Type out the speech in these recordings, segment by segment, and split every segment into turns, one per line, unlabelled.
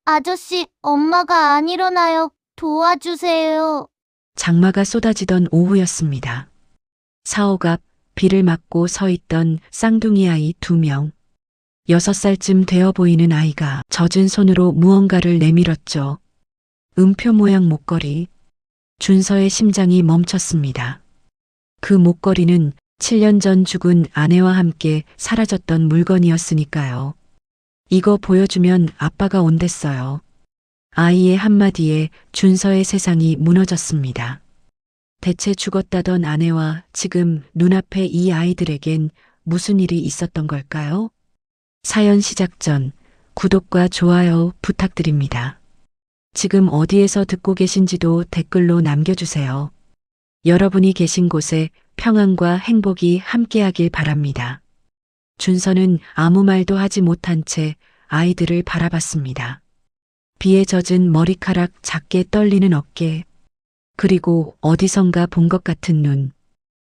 아저씨, 엄마가 안 일어나요. 도와주세요.
장마가 쏟아지던 오후였습니다. 사옥 앞 비를 맞고 서 있던 쌍둥이 아이 2명. 6살쯤 되어 보이는 아이가 젖은 손으로 무언가를 내밀었죠. 음표 모양 목걸이. 준서의 심장이 멈췄습니다. 그 목걸이는 7년 전 죽은 아내와 함께 사라졌던 물건이었으니까요. 이거 보여주면 아빠가 온댔어요. 아이의 한마디에 준서의 세상이 무너졌습니다. 대체 죽었다던 아내와 지금 눈앞에 이 아이들에겐 무슨 일이 있었던 걸까요? 사연 시작 전 구독과 좋아요 부탁드립니다. 지금 어디에서 듣고 계신지도 댓글로 남겨주세요. 여러분이 계신 곳에 평안과 행복이 함께하길 바랍니다. 준서는 아무 말도 하지 못한 채 아이들을 바라봤습니다. 비에 젖은 머리카락 작게 떨리는 어깨, 그리고 어디선가 본 것 같은 눈.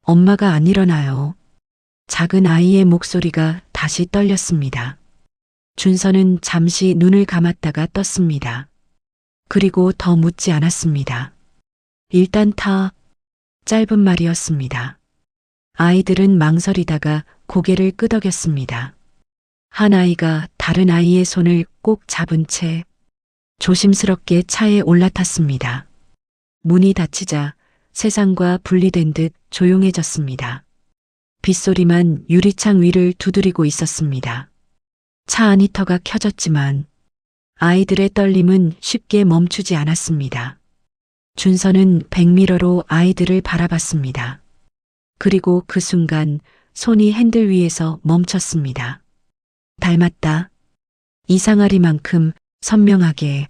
엄마가 안 일어나요. 작은 아이의 목소리가 다시 떨렸습니다. 준서는 잠시 눈을 감았다가 떴습니다. 그리고 더 묻지 않았습니다. 일단 타. 짧은 말이었습니다. 아이들은 망설이다가 고개를 끄덕였습니다. 한 아이가 다른 아이의 손을 꼭 잡은 채 조심스럽게 차에 올라탔습니다. 문이 닫히자 세상과 분리된 듯 조용해졌습니다. 빗소리만 유리창 위를 두드리고 있었습니다. 차 안 히터가 켜졌지만 아이들의 떨림은 쉽게 멈추지 않았습니다. 준서는 백미러로 아이들을 바라봤습니다. 그리고 그 순간 손이 핸들 위에서 멈췄습니다. 닮았다. 이상하리만큼 선명하게.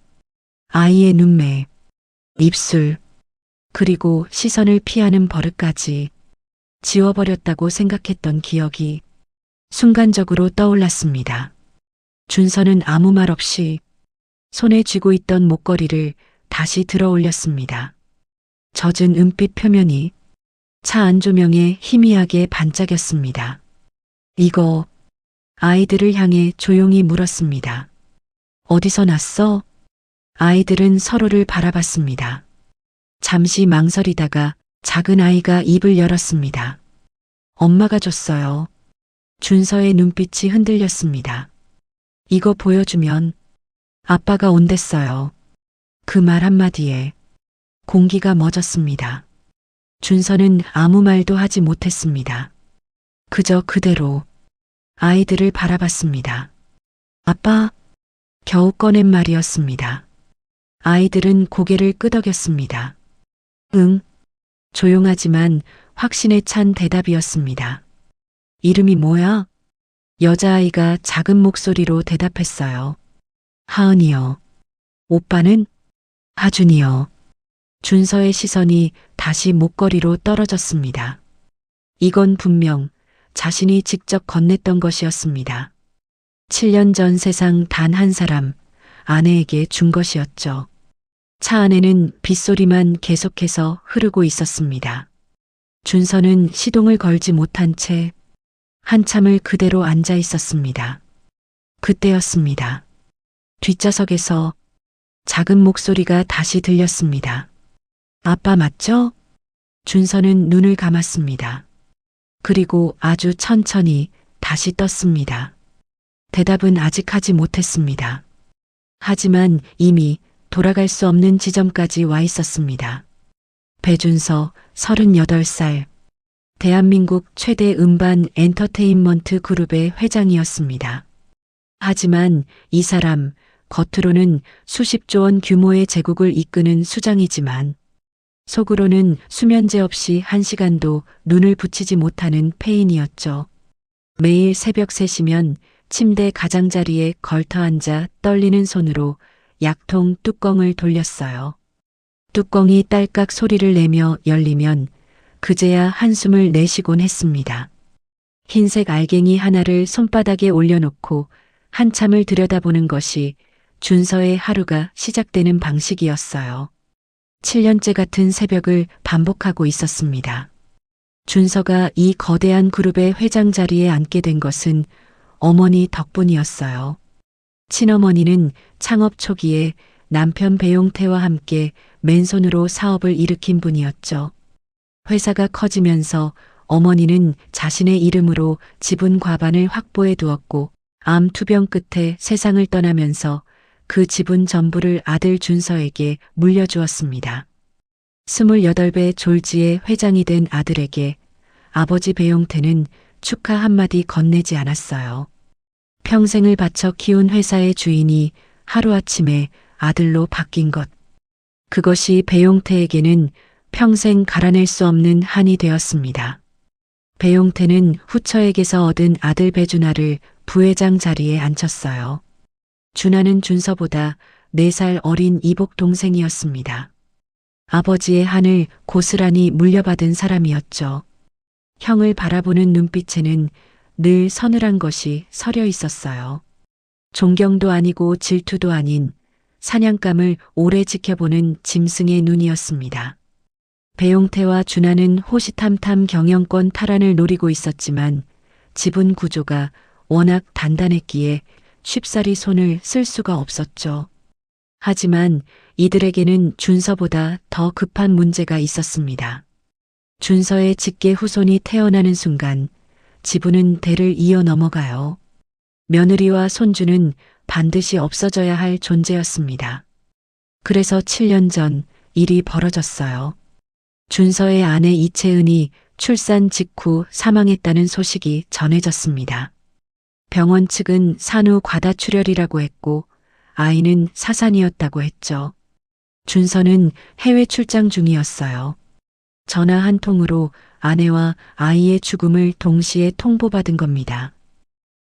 아이의 눈매, 입술, 그리고 시선을 피하는 버릇까지 지워버렸다고 생각했던 기억이 순간적으로 떠올랐습니다. 준서는 아무 말 없이 손에 쥐고 있던 목걸이를 다시 들어 올렸습니다. 젖은 은빛 표면이 차 안조명에 희미하게 반짝였습니다. 이거, 아이들을 향해 조용히 물었습니다. 어디서 났어? 아이들은 서로를 바라봤습니다. 잠시 망설이다가 작은 아이가 입을 열었습니다. 엄마가 줬어요. 준서의 눈빛이 흔들렸습니다. 이거 보여주면 아빠가 온댔어요. 그 말 한마디에 공기가 멎었습니다. 준서는 아무 말도 하지 못했습니다. 그저 그대로 아이들을 바라봤습니다. 아빠, 겨우 꺼낸 말이었습니다. 아이들은 고개를 끄덕였습니다. 응, 조용하지만 확신에 찬 대답이었습니다. 이름이 뭐야? 여자아이가 작은 목소리로 대답했어요. 하은이요. 오빠는? 하준이요. 준서의 시선이 다시 목걸이로 떨어졌습니다. 이건 분명 자신이 직접 건넸던 것이었습니다. 7년 전 세상 단 한 사람, 아내에게 준 것이었죠. 차 안에는 빗소리만 계속해서 흐르고 있었습니다. 준서는 시동을 걸지 못한 채 한참을 그대로 앉아 있었습니다. 그때였습니다. 뒷좌석에서 작은 목소리가 다시 들렸습니다. 아빠 맞죠? 준서는 눈을 감았습니다. 그리고 아주 천천히 다시 떴습니다. 대답은 아직 하지 못했습니다. 하지만 이미 돌아갈 수 없는 지점까지 와 있었습니다. 배준서 38살. 대한민국 최대 음반 엔터테인먼트 그룹의 회장이었습니다. 하지만 이 사람 겉으로는 수십조 원 규모의 제국을 이끄는 수장이지만 속으로는 수면제 없이 한 시간도 눈을 붙이지 못하는 폐인이었죠. 매일 새벽 3시면 침대 가장자리에 걸터 앉아 떨리는 손으로 약통 뚜껑을 돌렸어요. 뚜껑이 딸깍 소리를 내며 열리면 그제야 한숨을 내쉬곤 했습니다. 흰색 알갱이 하나를 손바닥에 올려놓고 한참을 들여다보는 것이 준서의 하루가 시작되는 방식이었어요. 7년째 같은 새벽을 반복하고 있었습니다. 준서가 이 거대한 그룹의 회장 자리에 앉게 된 것은 어머니 덕분이었어요. 친어머니는 창업 초기에 남편 배용태와 함께 맨손으로 사업을 일으킨 분이었죠. 회사가 커지면서 어머니는 자신의 이름으로 지분 과반을 확보해 두었고 암 투병 끝에 세상을 떠나면서 그 지분 전부를 아들 준서에게 물려주었습니다. 28배 졸지에 회장이 된 아들에게 아버지 배용태는 축하 한마디 건네지 않았어요. 평생을 바쳐 키운 회사의 주인이 하루아침에 아들로 바뀐 것. 그것이 배용태에게는 평생 갈아낼 수 없는 한이 되었습니다. 배용태는 후처에게서 얻은 아들 배준하를 부회장 자리에 앉혔어요. 준하는 준서보다 4살 어린 이복 동생이었습니다. 아버지의 한을 고스란히 물려받은 사람이었죠. 형을 바라보는 눈빛에는 늘 서늘한 것이 서려 있었어요. 존경도 아니고 질투도 아닌 사냥감을 오래 지켜보는 짐승의 눈이었습니다. 배용태와 준하는 호시탐탐 경영권 탈환을 노리고 있었지만 지분 구조가 워낙 단단했기에 쉽사리 손을 쓸 수가 없었죠. 하지만 이들에게는 준서보다 더 급한 문제가 있었습니다. 준서의 직계 후손이 태어나는 순간 지분은 대를 이어 넘어가요. 며느리와 손주는 반드시 없어져야 할 존재였습니다. 그래서 7년 전 일이 벌어졌어요. 준서의 아내 이채은이 출산 직후 사망했다는 소식이 전해졌습니다. 병원 측은 산후 과다출혈이라고 했고 아이는 사산이었다고 했죠. 준서는 해외 출장 중이었어요. 전화 한 통으로 아내와 아이의 죽음을 동시에 통보받은 겁니다.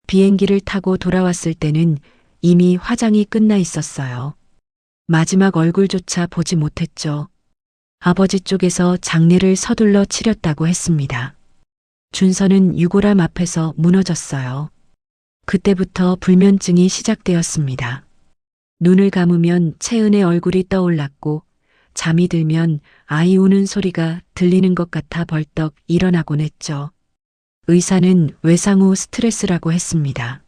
비행기를 타고 돌아왔을 때는 이미 화장이 끝나 있었어요. 마지막 얼굴조차 보지 못했죠. 아버지 쪽에서 장례를 서둘러 치렀다고 했습니다. 준서는 유골함 앞에서 무너졌어요. 그때부터 불면증이 시작되었습니다. 눈을 감으면 채은의 얼굴이 떠올랐고 잠이 들면 아이 우는 소리가 들리는 것 같아 벌떡 일어나곤 했죠. 의사는 외상 후 스트레스라고 했습니다.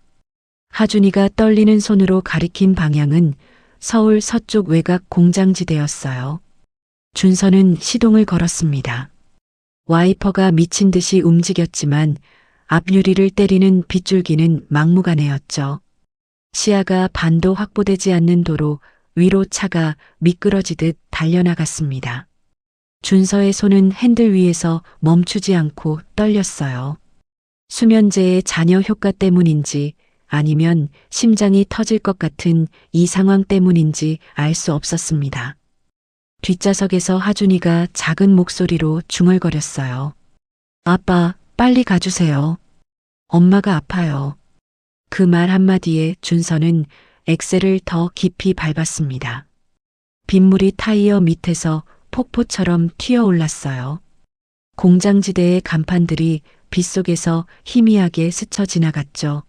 하준이가 떨리는 손으로 가리킨 방향은 서울 서쪽 외곽 공장지대였어요. 준서는 시동을 걸었습니다. 와이퍼가 미친 듯이 움직였지만 앞유리를 때리는 빗줄기는 막무가내였죠. 시야가 반도 확보되지 않는 도로 위로 차가 미끄러지듯 달려나갔습니다. 준서의 손은 핸들 위에서 멈추지 않고 떨렸어요. 수면제의 잔여 효과 때문인지 아니면 심장이 터질 것 같은 이 상황 때문인지 알 수 없었습니다. 뒷좌석에서 하준이가 작은 목소리로 중얼거렸어요. 아빠, 빨리 가주세요. 엄마가 아파요. 그 말 한마디에 준서는 엑셀을 더 깊이 밟았습니다. 빗물이 타이어 밑에서 폭포처럼 튀어올랐어요. 공장지대의 간판들이 빗속에서 희미하게 스쳐 지나갔죠.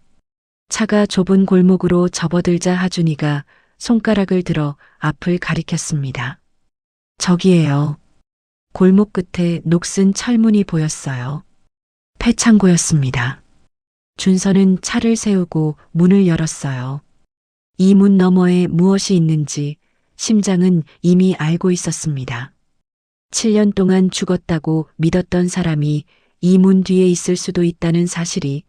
차가 좁은 골목으로 접어들자 하준이가 손가락을 들어 앞을 가리켰습니다. 저기에요. 골목 끝에 녹슨 철문이 보였어요. 폐창고였습니다. 준서는 차를 세우고 문을 열었어요. 이 문 너머에 무엇이 있는지 심장은 이미 알고 있었습니다. 7년 동안 죽었다고 믿었던 사람이 이 문 뒤에 있을 수도 있다는 사실이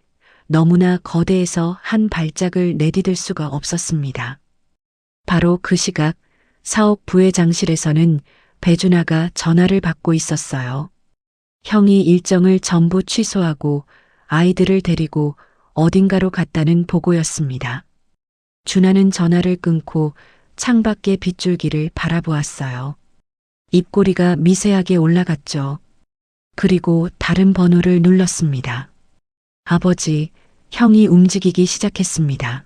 너무나 거대해서 한 발짝을 내디딜 수가 없었습니다. 바로 그 시각 사옥 부회장실에서는 배준하가 전화를 받고 있었어요. 형이 일정을 전부 취소하고 아이들을 데리고 어딘가로 갔다는 보고였습니다. 준하는 전화를 끊고 창밖의 빗줄기를 바라보았어요. 입꼬리가 미세하게 올라갔죠. 그리고 다른 번호를 눌렀습니다. 아버지, 형이 움직이기 시작했습니다.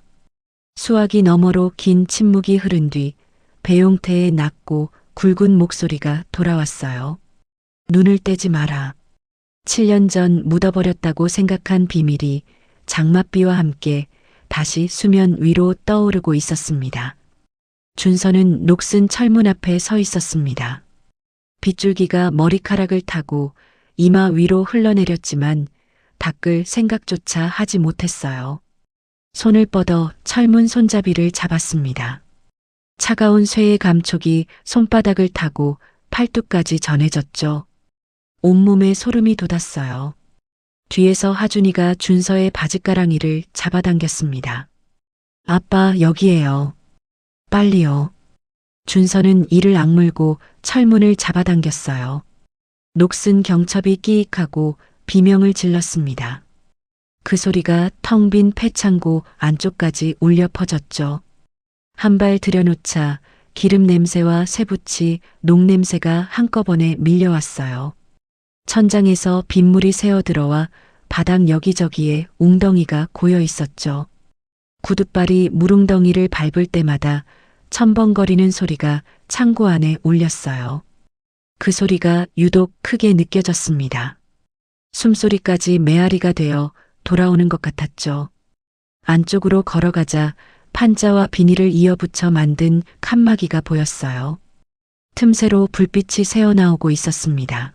수화기 너머로 긴 침묵이 흐른 뒤 배용태의 낮고 굵은 목소리가 돌아왔어요. 눈을 떼지 마라. 7년 전 묻어버렸다고 생각한 비밀이 장맛비와 함께 다시 수면 위로 떠오르고 있었습니다. 준서는 녹슨 철문 앞에 서 있었습니다. 빗줄기가 머리카락을 타고 이마 위로 흘러내렸지만 닦을 생각조차 하지 못했어요. 손을 뻗어 철문 손잡이를 잡았습니다. 차가운 쇠의 감촉이 손바닥을 타고 팔뚝까지 전해졌죠. 온몸에 소름이 돋았어요. 뒤에서 하준이가 준서의 바짓가랑이를 잡아당겼습니다. 아빠, 여기에요. 빨리요. 준서는 이를 악물고 철문을 잡아당겼어요. 녹슨 경첩이 끼익하고 비명을 질렀습니다. 그 소리가 텅 빈 폐창고 안쪽까지 울려 퍼졌죠. 한 발 들여놓자 기름 냄새와 쇠붙이 녹냄새가 한꺼번에 밀려왔어요. 천장에서 빗물이 새어들어와 바닥 여기저기에 웅덩이가 고여 있었죠. 구둣발이 무릉덩이를 밟을 때마다 첨벙거리는 소리가 창고 안에 울렸어요. 그 소리가 유독 크게 느껴졌습니다. 숨소리까지 메아리가 되어 돌아오는 것 같았죠. 안쪽으로 걸어가자 판자와 비닐을 이어붙여 만든 칸막이가 보였어요. 틈새로 불빛이 새어나오고 있었습니다.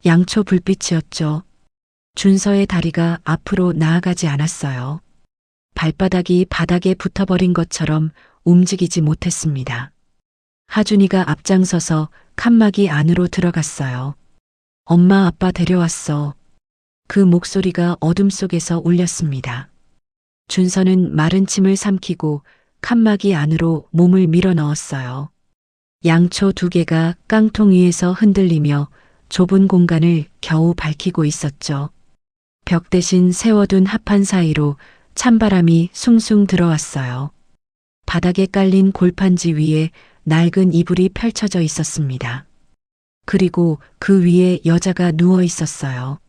양초 불빛이었죠. 준서의 다리가 앞으로 나아가지 않았어요. 발바닥이 바닥에 붙어버린 것처럼 움직이지 못했습니다. 하준이가 앞장서서 칸막이 안으로 들어갔어요. 엄마, 아빠 데려왔어. 그 목소리가 어둠 속에서 울렸습니다. 준서는 마른 침을 삼키고 칸막이 안으로 몸을 밀어 넣었어요. 양초 2개가 깡통 위에서 흔들리며 좁은 공간을 겨우 밝히고 있었죠. 벽 대신 세워둔 합판 사이로 찬바람이 숭숭 들어왔어요. 바닥에 깔린 골판지 위에 낡은 이불이 펼쳐져 있었습니다. 그리고 그 위에 여자가 누워 있었어요.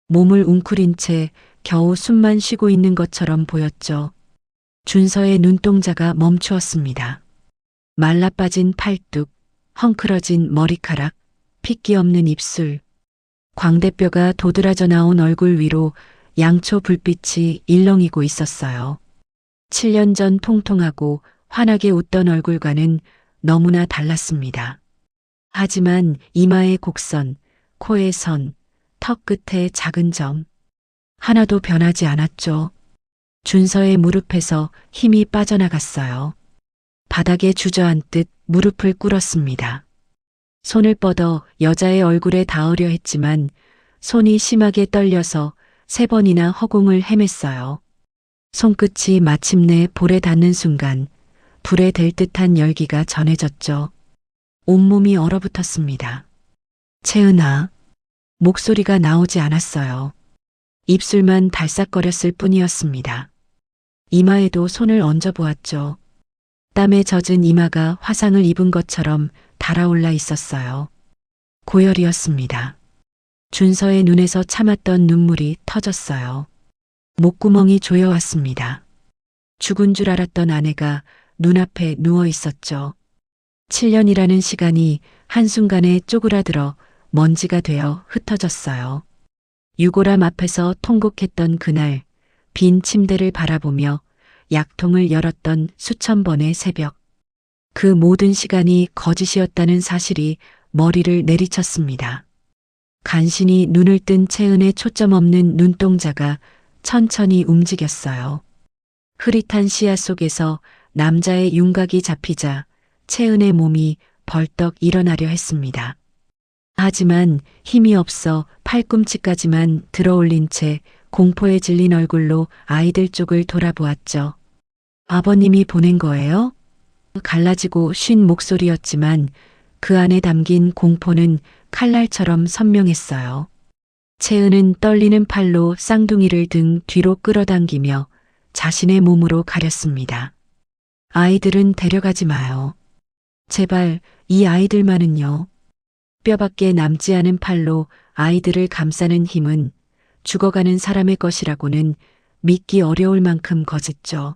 몸을 웅크린 채 겨우 숨만 쉬고 있는 것처럼 보였죠. 준서의 눈동자가 멈추었습니다. 말라빠진 팔뚝, 헝클어진 머리카락, 핏기 없는 입술, 광대뼈가 도드라져 나온 얼굴 위로 양초 불빛이 일렁이고 있었어요. 7년 전 통통하고 환하게 웃던 얼굴과는 너무나 달랐습니다. 하지만 이마의 곡선, 코의 선, 턱 끝의 작은 점, 하나도 변하지 않았죠. 준서의 무릎에서 힘이 빠져나갔어요. 바닥에 주저앉듯 무릎을 꿇었습니다. 손을 뻗어 여자의 얼굴에 닿으려 했지만 손이 심하게 떨려서 3번이나 허공을 헤맸어요. 손끝이 마침내 볼에 닿는 순간 불에 댈 듯한 열기가 전해졌죠. 온몸이 얼어붙었습니다. 채은아. 목소리가 나오지 않았어요. 입술만 달싹거렸을 뿐이었습니다. 이마에도 손을 얹어보았죠. 땀에 젖은 이마가 화상을 입은 것처럼 달아올라 있었어요. 고열이었습니다. 준서의 눈에서 참았던 눈물이 터졌어요. 목구멍이 조여왔습니다. 죽은 줄 알았던 아내가 눈앞에 누워 있었죠. 7년이라는 시간이 한순간에 쪼그라들어 먼지가 되어 흩어졌어요. 유골함 앞에서 통곡했던 그날, 빈 침대를 바라보며 약통을 열었던 수천 번의 새벽. 그 모든 시간이 거짓이었다는 사실이 머리를 내리쳤습니다. 간신히 눈을 뜬 채은의 초점 없는 눈동자가 천천히 움직였어요. 흐릿한 시야 속에서 남자의 윤곽이 잡히자 채은의 몸이 벌떡 일어나려 했습니다. 하지만 힘이 없어 팔꿈치까지만 들어올린 채 공포에 질린 얼굴로 아이들 쪽을 돌아보았죠. 아버님이 보낸 거예요? 갈라지고 쉰 목소리였지만 그 안에 담긴 공포는 칼날처럼 선명했어요. 채은은 떨리는 팔로 쌍둥이를 등 뒤로 끌어당기며 자신의 몸으로 가렸습니다. 아이들은 데려가지 마요. 제발 이 아이들만은요. 뼈밖에 남지 않은 팔로 아이들을 감싸는 힘은 죽어가는 사람의 것이라고는 믿기 어려울 만큼 거짓죠.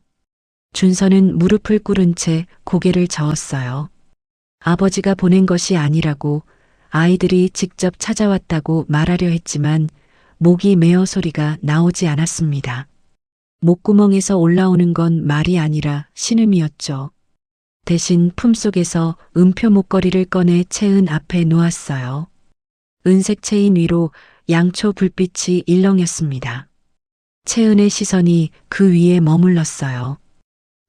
준서는 무릎을 꿇은 채 고개를 저었어요. 아버지가 보낸 것이 아니라고 아이들이 직접 찾아왔다고 말하려 했지만 목이 메어 소리가 나오지 않았습니다. 목구멍에서 올라오는 건 말이 아니라 신음이었죠. 대신 품속에서 음표 목걸이를 꺼내 채은 앞에 놓았어요. 은색 체인 위로 양초 불빛이 일렁였습니다. 채은의 시선이 그 위에 머물렀어요.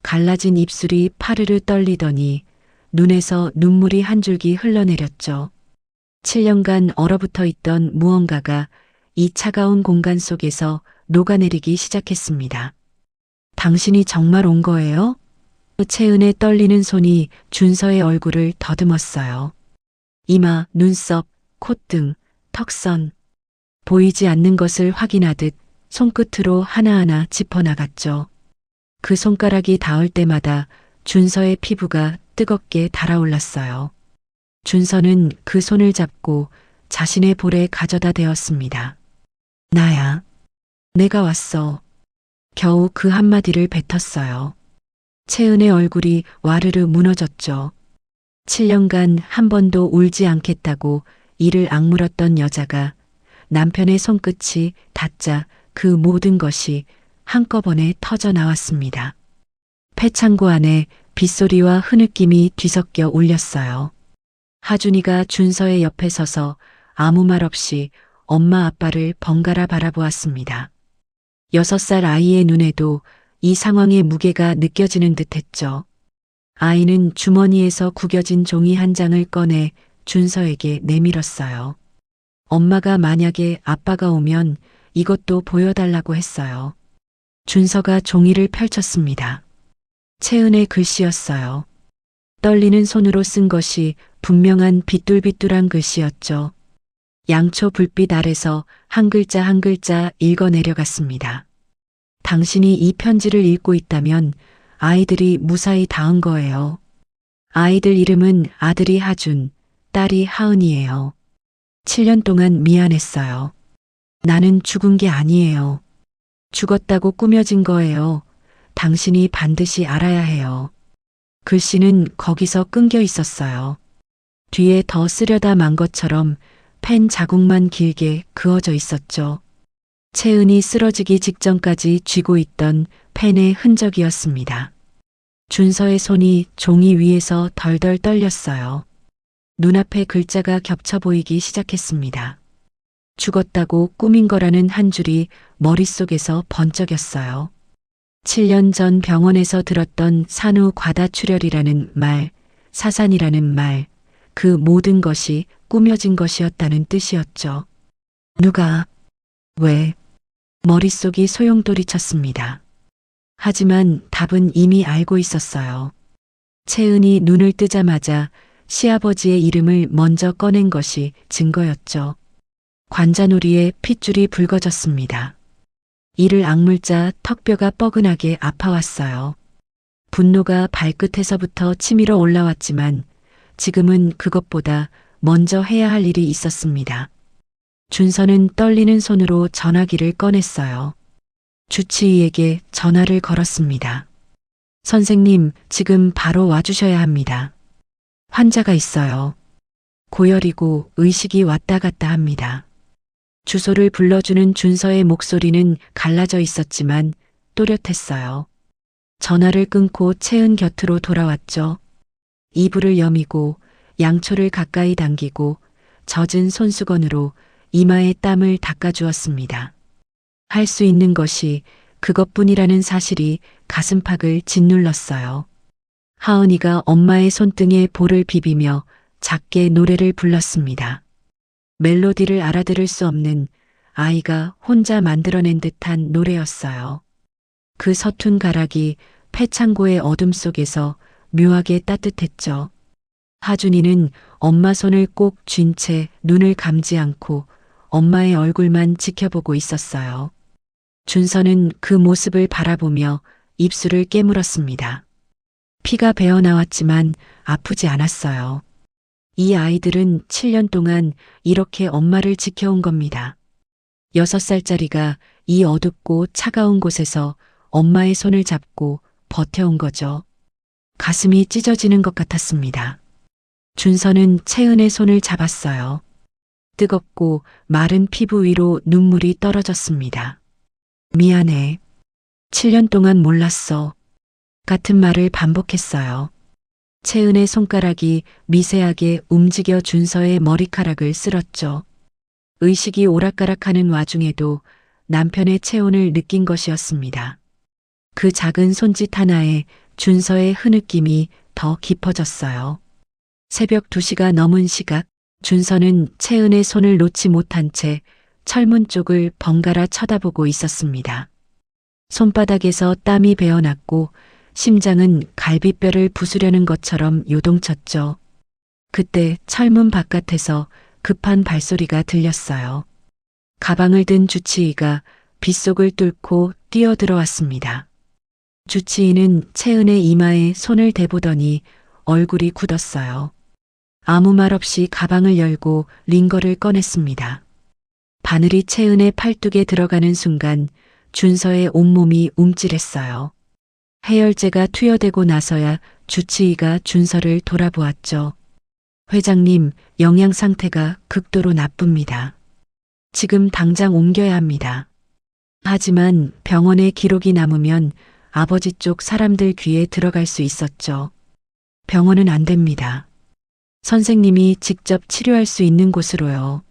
갈라진 입술이 파르르 떨리더니 눈에서 눈물이 한 줄기 흘러내렸죠. 7년간 얼어붙어 있던 무언가가 이 차가운 공간 속에서 녹아내리기 시작했습니다. 당신이 정말 온 거예요? 채은의 떨리는 손이 준서의 얼굴을 더듬었어요. 이마, 눈썹, 콧등, 턱선. 보이지 않는 것을 확인하듯 손끝으로 하나하나 짚어나갔죠. 그 손가락이 닿을 때마다 준서의 피부가 뜨겁게 달아올랐어요. 준서는 그 손을 잡고 자신의 볼에 가져다 대었습니다. 나야. 내가 왔어. 겨우 그 한마디를 뱉었어요. 채은의 얼굴이 와르르 무너졌죠. 7년간 한 번도 울지 않겠다고 이를 악물었던 여자가 남편의 손끝이 닿자 그 모든 것이 한꺼번에 터져 나왔습니다. 폐창고 안에 빗소리와 흐느낌이 뒤섞여 울렸어요. 하준이가 준서의 옆에 서서 아무 말 없이 엄마 아빠를 번갈아 바라보았습니다. 6살 아이의 눈에도 이 상황의 무게가 느껴지는 듯했죠. 아이는 주머니에서 구겨진 종이 한 장을 꺼내 준서에게 내밀었어요. 엄마가 만약에 아빠가 오면 이것도 보여달라고 했어요. 준서가 종이를 펼쳤습니다. 채은의 글씨였어요. 떨리는 손으로 쓴 것이 분명한 비뚤비뚤한 글씨였죠. 양초 불빛 아래서 한 글자 한 글자 읽어 내려갔습니다. 당신이 이 편지를 읽고 있다면 아이들이 무사히 닿은 거예요. 아이들 이름은 아들이 하준, 딸이 하은이에요. 7년 동안 미안했어요. 나는 죽은 게 아니에요. 죽었다고 꾸며진 거예요. 당신이 반드시 알아야 해요. 글씨는 거기서 끊겨 있었어요. 뒤에 더 쓰려다 만 것처럼 펜 자국만 길게 그어져 있었죠. 채은이 쓰러지기 직전까지 쥐고 있던 펜의 흔적이었습니다. 준서의 손이 종이 위에서 덜덜 떨렸어요. 눈앞에 글자가 겹쳐 보이기 시작했습니다. 죽었다고 꾸민 거라는 한 줄이 머릿속에서 번쩍였어요. 7년 전 병원에서 들었던 산후 과다출혈이라는 말, 사산이라는 말, 그 모든 것이 꾸며진 것이었다는 뜻이었죠. 누가, 왜? 머릿속이 소용돌이쳤습니다. 하지만 답은 이미 알고 있었어요. 채은이 눈을 뜨자마자 시아버지의 이름을 먼저 꺼낸 것이 증거였죠. 관자놀이에 핏줄이 붉어졌습니다. 이를 악물자 턱뼈가 뻐근하게 아파왔어요. 분노가 발끝에서부터 치밀어 올라왔지만 지금은 그것보다 먼저 해야 할 일이 있었습니다. 준서는 떨리는 손으로 전화기를 꺼냈어요. 주치의에게 전화를 걸었습니다. 선생님, 지금 바로 와주셔야 합니다. 환자가 있어요. 고열이고 의식이 왔다 갔다 합니다. 주소를 불러주는 준서의 목소리는 갈라져 있었지만 또렷했어요. 전화를 끊고 채은 곁으로 돌아왔죠. 이불을 여미고 양초를 가까이 당기고 젖은 손수건으로 이마에 땀을 닦아주었습니다. 할 수 있는 것이 그것뿐이라는 사실이 가슴팍을 짓눌렀어요. 하은이가 엄마의 손등에 볼을 비비며 작게 노래를 불렀습니다. 멜로디를 알아들을 수 없는 아이가 혼자 만들어낸 듯한 노래였어요. 그 서툰 가락이 폐창고의 어둠 속에서 묘하게 따뜻했죠. 하준이는 엄마 손을 꼭 쥔 채 눈을 감지 않고 엄마의 얼굴만 지켜보고 있었어요. 준서는 그 모습을 바라보며 입술을 깨물었습니다. 피가 배어 나왔지만 아프지 않았어요. 이 아이들은 7년 동안 이렇게 엄마를 지켜온 겁니다. 6살짜리가 이 어둡고 차가운 곳에서 엄마의 손을 잡고 버텨온 거죠. 가슴이 찢어지는 것 같았습니다. 준서는 채은의 손을 잡았어요. 뜨겁고 마른 피부 위로 눈물이 떨어졌습니다. 미안해. 7년 동안 몰랐어. 같은 말을 반복했어요. 채은의 손가락이 미세하게 움직여 준서의 머리카락을 쓸었죠. 의식이 오락가락하는 와중에도 남편의 체온을 느낀 것이었습니다. 그 작은 손짓 하나에 준서의 흐느낌이 더 깊어졌어요. 새벽 2시가 넘은 시각, 준서는 채은의 손을 놓지 못한 채 철문 쪽을 번갈아 쳐다보고 있었습니다. 손바닥에서 땀이 배어났고 심장은 갈비뼈를 부수려는 것처럼 요동쳤죠. 그때 철문 바깥에서 급한 발소리가 들렸어요. 가방을 든 주치의가 빗속을 뚫고 뛰어들어왔습니다. 주치의는 채은의 이마에 손을 대보더니 얼굴이 굳었어요. 아무 말 없이 가방을 열고 링거를 꺼냈습니다. 바늘이 채은의 팔뚝에 들어가는 순간 준서의 온몸이 움찔했어요. 해열제가 투여되고 나서야 주치의가 준서를 돌아보았죠. 회장님, 영양 상태가 극도로 나쁩니다. 지금 당장 옮겨야 합니다. 하지만 병원에 기록이 남으면 아버지 쪽 사람들 귀에 들어갈 수 있었죠. 병원은 안 됩니다. 선생님이 직접 치료할 수 있는 곳으로요.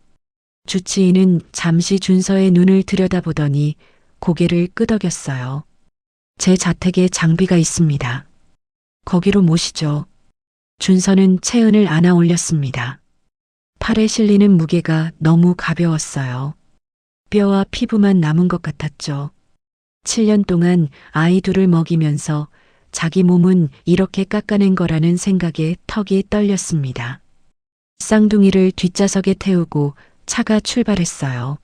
주치의는 잠시 준서의 눈을 들여다보더니 고개를 끄덕였어요. 제 자택에 장비가 있습니다. 거기로 모시죠. 준서는 채은을 안아 올렸습니다. 팔에 실리는 무게가 너무 가벼웠어요. 뼈와 피부만 남은 것 같았죠. 7년 동안 아이 둘을 먹이면서 자기 몸은 이렇게 깎아낸 거라는 생각에 턱이 떨렸습니다. 쌍둥이를 뒷좌석에 태우고 차가 출발했어요.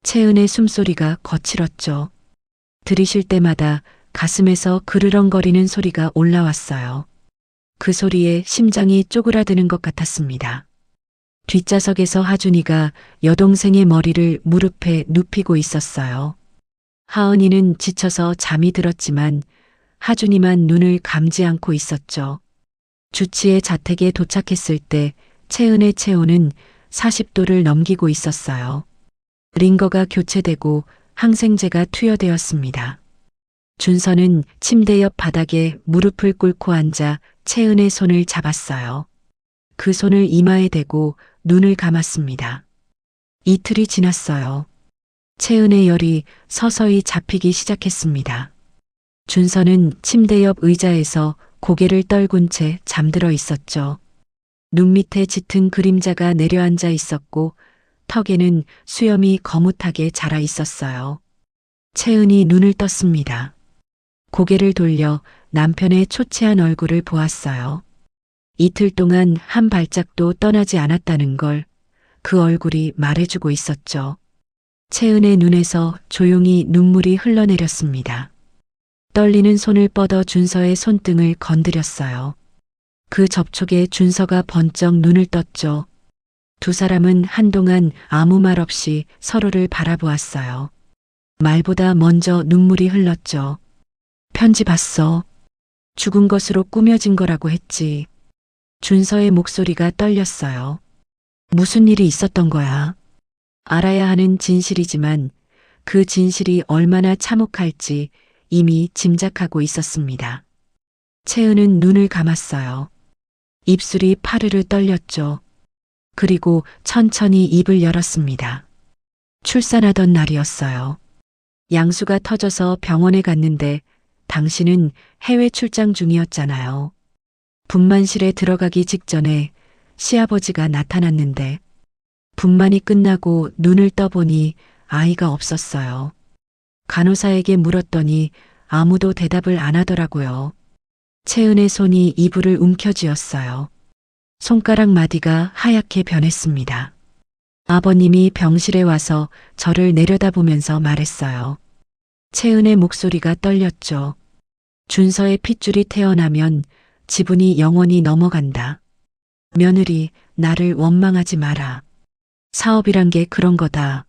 채은의 숨소리가 거칠었죠. 들이쉴 때마다 가슴에서 그르렁거리는 소리가 올라왔어요. 그 소리에 심장이 쪼그라드는 것 같았습니다. 뒷좌석에서 하준이가 여동생의 머리를 무릎에 눕히고 있었어요. 하은이는 지쳐서 잠이 들었지만 하준이만 눈을 감지 않고 있었죠. 주치의 자택에 도착했을 때 채은의 체온은 40도를 넘기고 있었어요. 링거가 교체되고 항생제가 투여되었습니다. 준서는 침대 옆 바닥에 무릎을 꿇고 앉아 채은의 손을 잡았어요. 그 손을 이마에 대고 눈을 감았습니다. 이틀이 지났어요. 채은의 열이 서서히 잡히기 시작했습니다. 준서는 침대 옆 의자에서 고개를 떨군 채 잠들어 있었죠. 눈 밑에 짙은 그림자가 내려앉아 있었고 턱에는 수염이 거뭇하게 자라 있었어요. 채은이 눈을 떴습니다. 고개를 돌려 남편의 초췌한 얼굴을 보았어요. 이틀 동안 한 발짝도 떠나지 않았다는 걸 그 얼굴이 말해주고 있었죠. 채은의 눈에서 조용히 눈물이 흘러내렸습니다. 떨리는 손을 뻗어 준서의 손등을 건드렸어요. 그 접촉에 준서가 번쩍 눈을 떴죠. 두 사람은 한동안 아무 말 없이 서로를 바라보았어요. 말보다 먼저 눈물이 흘렀죠. 편지 봤어. 죽은 것으로 꾸며진 거라고 했지. 준서의 목소리가 떨렸어요. 무슨 일이 있었던 거야? 알아야 하는 진실이지만 그 진실이 얼마나 참혹할지 이미 짐작하고 있었습니다. 채은은 눈을 감았어요. 입술이 파르르 떨렸죠. 그리고 천천히 입을 열었습니다. 출산하던 날이었어요. 양수가 터져서 병원에 갔는데 당신은 해외 출장 중이었잖아요. 분만실에 들어가기 직전에 시아버지가 나타났는데 분만이 끝나고 눈을 떠보니 아이가 없었어요. 간호사에게 물었더니 아무도 대답을 안 하더라고요. 채은의 손이 이불을 움켜쥐었어요. 손가락 마디가 하얗게 변했습니다. 아버님이 병실에 와서 저를 내려다보면서 말했어요. 채은의 목소리가 떨렸죠. 준서의 핏줄이 태어나면 지분이 영원히 넘어간다. 며느리, 나를 원망하지 마라. 사업이란 게 그런 거다.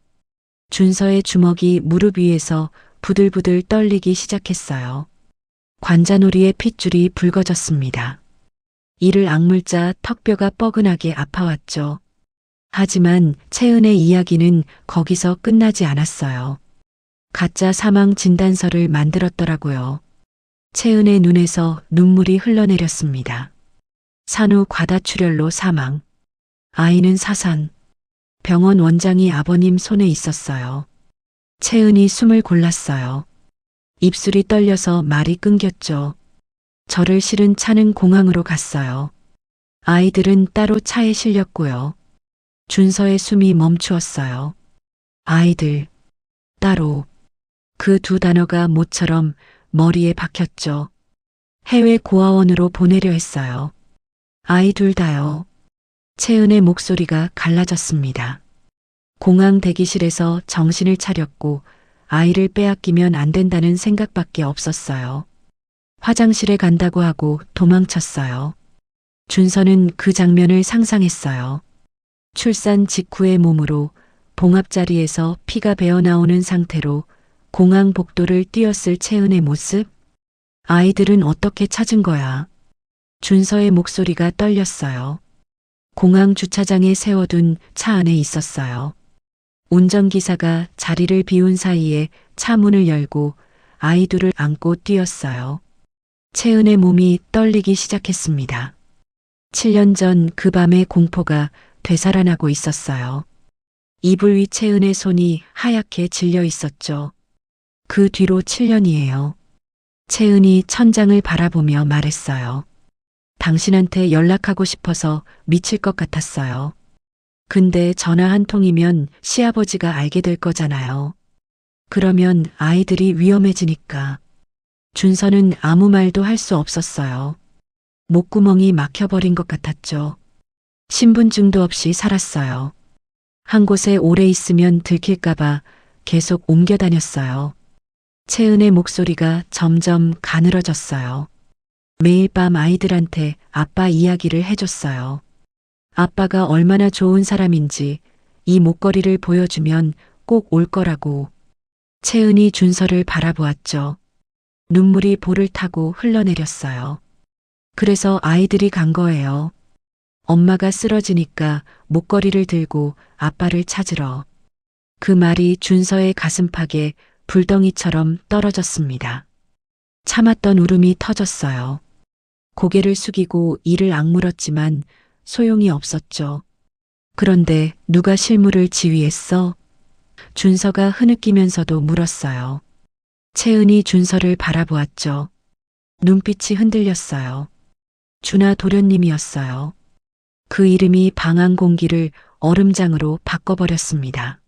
준서의 주먹이 무릎 위에서 부들부들 떨리기 시작했어요. 관자놀이의 핏줄이 붉어졌습니다. 이를 악물자 턱뼈가 뻐근하게 아파왔죠. 하지만 채은의 이야기는 거기서 끝나지 않았어요. 가짜 사망 진단서를 만들었더라고요. 채은의 눈에서 눈물이 흘러내렸습니다. 산후 과다출혈로 사망. 아이는 사산. 병원 원장이 아버님 손에 있었어요. 채은이 숨을 골랐어요. 입술이 떨려서 말이 끊겼죠. 저를 실은 차는 공항으로 갔어요. 아이들은 따로 차에 실렸고요. 준서의 숨이 멈추었어요. 아이들, 따로. 그 두 단어가 모처럼 머리에 박혔죠. 해외 고아원으로 보내려 했어요. 아이 둘 다요. 채은의 목소리가 갈라졌습니다. 공항 대기실에서 정신을 차렸고 아이를 빼앗기면 안 된다는 생각밖에 없었어요. 화장실에 간다고 하고 도망쳤어요. 준서는 그 장면을 상상했어요. 출산 직후의 몸으로 봉합자리에서 피가 배어나오는 상태로 공항 복도를 뛰었을 채은의 모습? 아이들은 어떻게 찾은 거야? 준서의 목소리가 떨렸어요. 공항 주차장에 세워둔 차 안에 있었어요. 운전기사가 자리를 비운 사이에 차 문을 열고 아이 둘을 안고 뛰었어요. 채은의 몸이 떨리기 시작했습니다. 7년 전 그 밤의 공포가 되살아나고 있었어요. 이불 위 채은의 손이 하얗게 질려 있었죠. 그 뒤로 7년이에요. 채은이 천장을 바라보며 말했어요. 당신한테 연락하고 싶어서 미칠 것 같았어요. 근데 전화 한 통이면 시아버지가 알게 될 거잖아요. 그러면 아이들이 위험해지니까. 준서는 아무 말도 할 수 없었어요. 목구멍이 막혀버린 것 같았죠. 신분증도 없이 살았어요. 한 곳에 오래 있으면 들킬까봐 계속 옮겨 다녔어요. 채은의 목소리가 점점 가늘어졌어요. 매일 밤 아이들한테 아빠 이야기를 해줬어요. 아빠가 얼마나 좋은 사람인지 이 목걸이를 보여주면 꼭 올 거라고. 채은이 준서를 바라보았죠. 눈물이 볼을 타고 흘러내렸어요. 그래서 아이들이 간 거예요. 엄마가 쓰러지니까 목걸이를 들고 아빠를 찾으러. 그 말이 준서의 가슴팍에 불덩이처럼 떨어졌습니다. 참았던 울음이 터졌어요. 고개를 숙이고 이를 악물었지만 소용이 없었죠. 그런데 누가 실물을 지휘했어? 준서가 흐느끼면서도 물었어요. 채은이 준서를 바라보았죠. 눈빛이 흔들렸어요. 준하 도련님이었어요. 그 이름이 방한 공기를 얼음장으로 바꿔버렸습니다.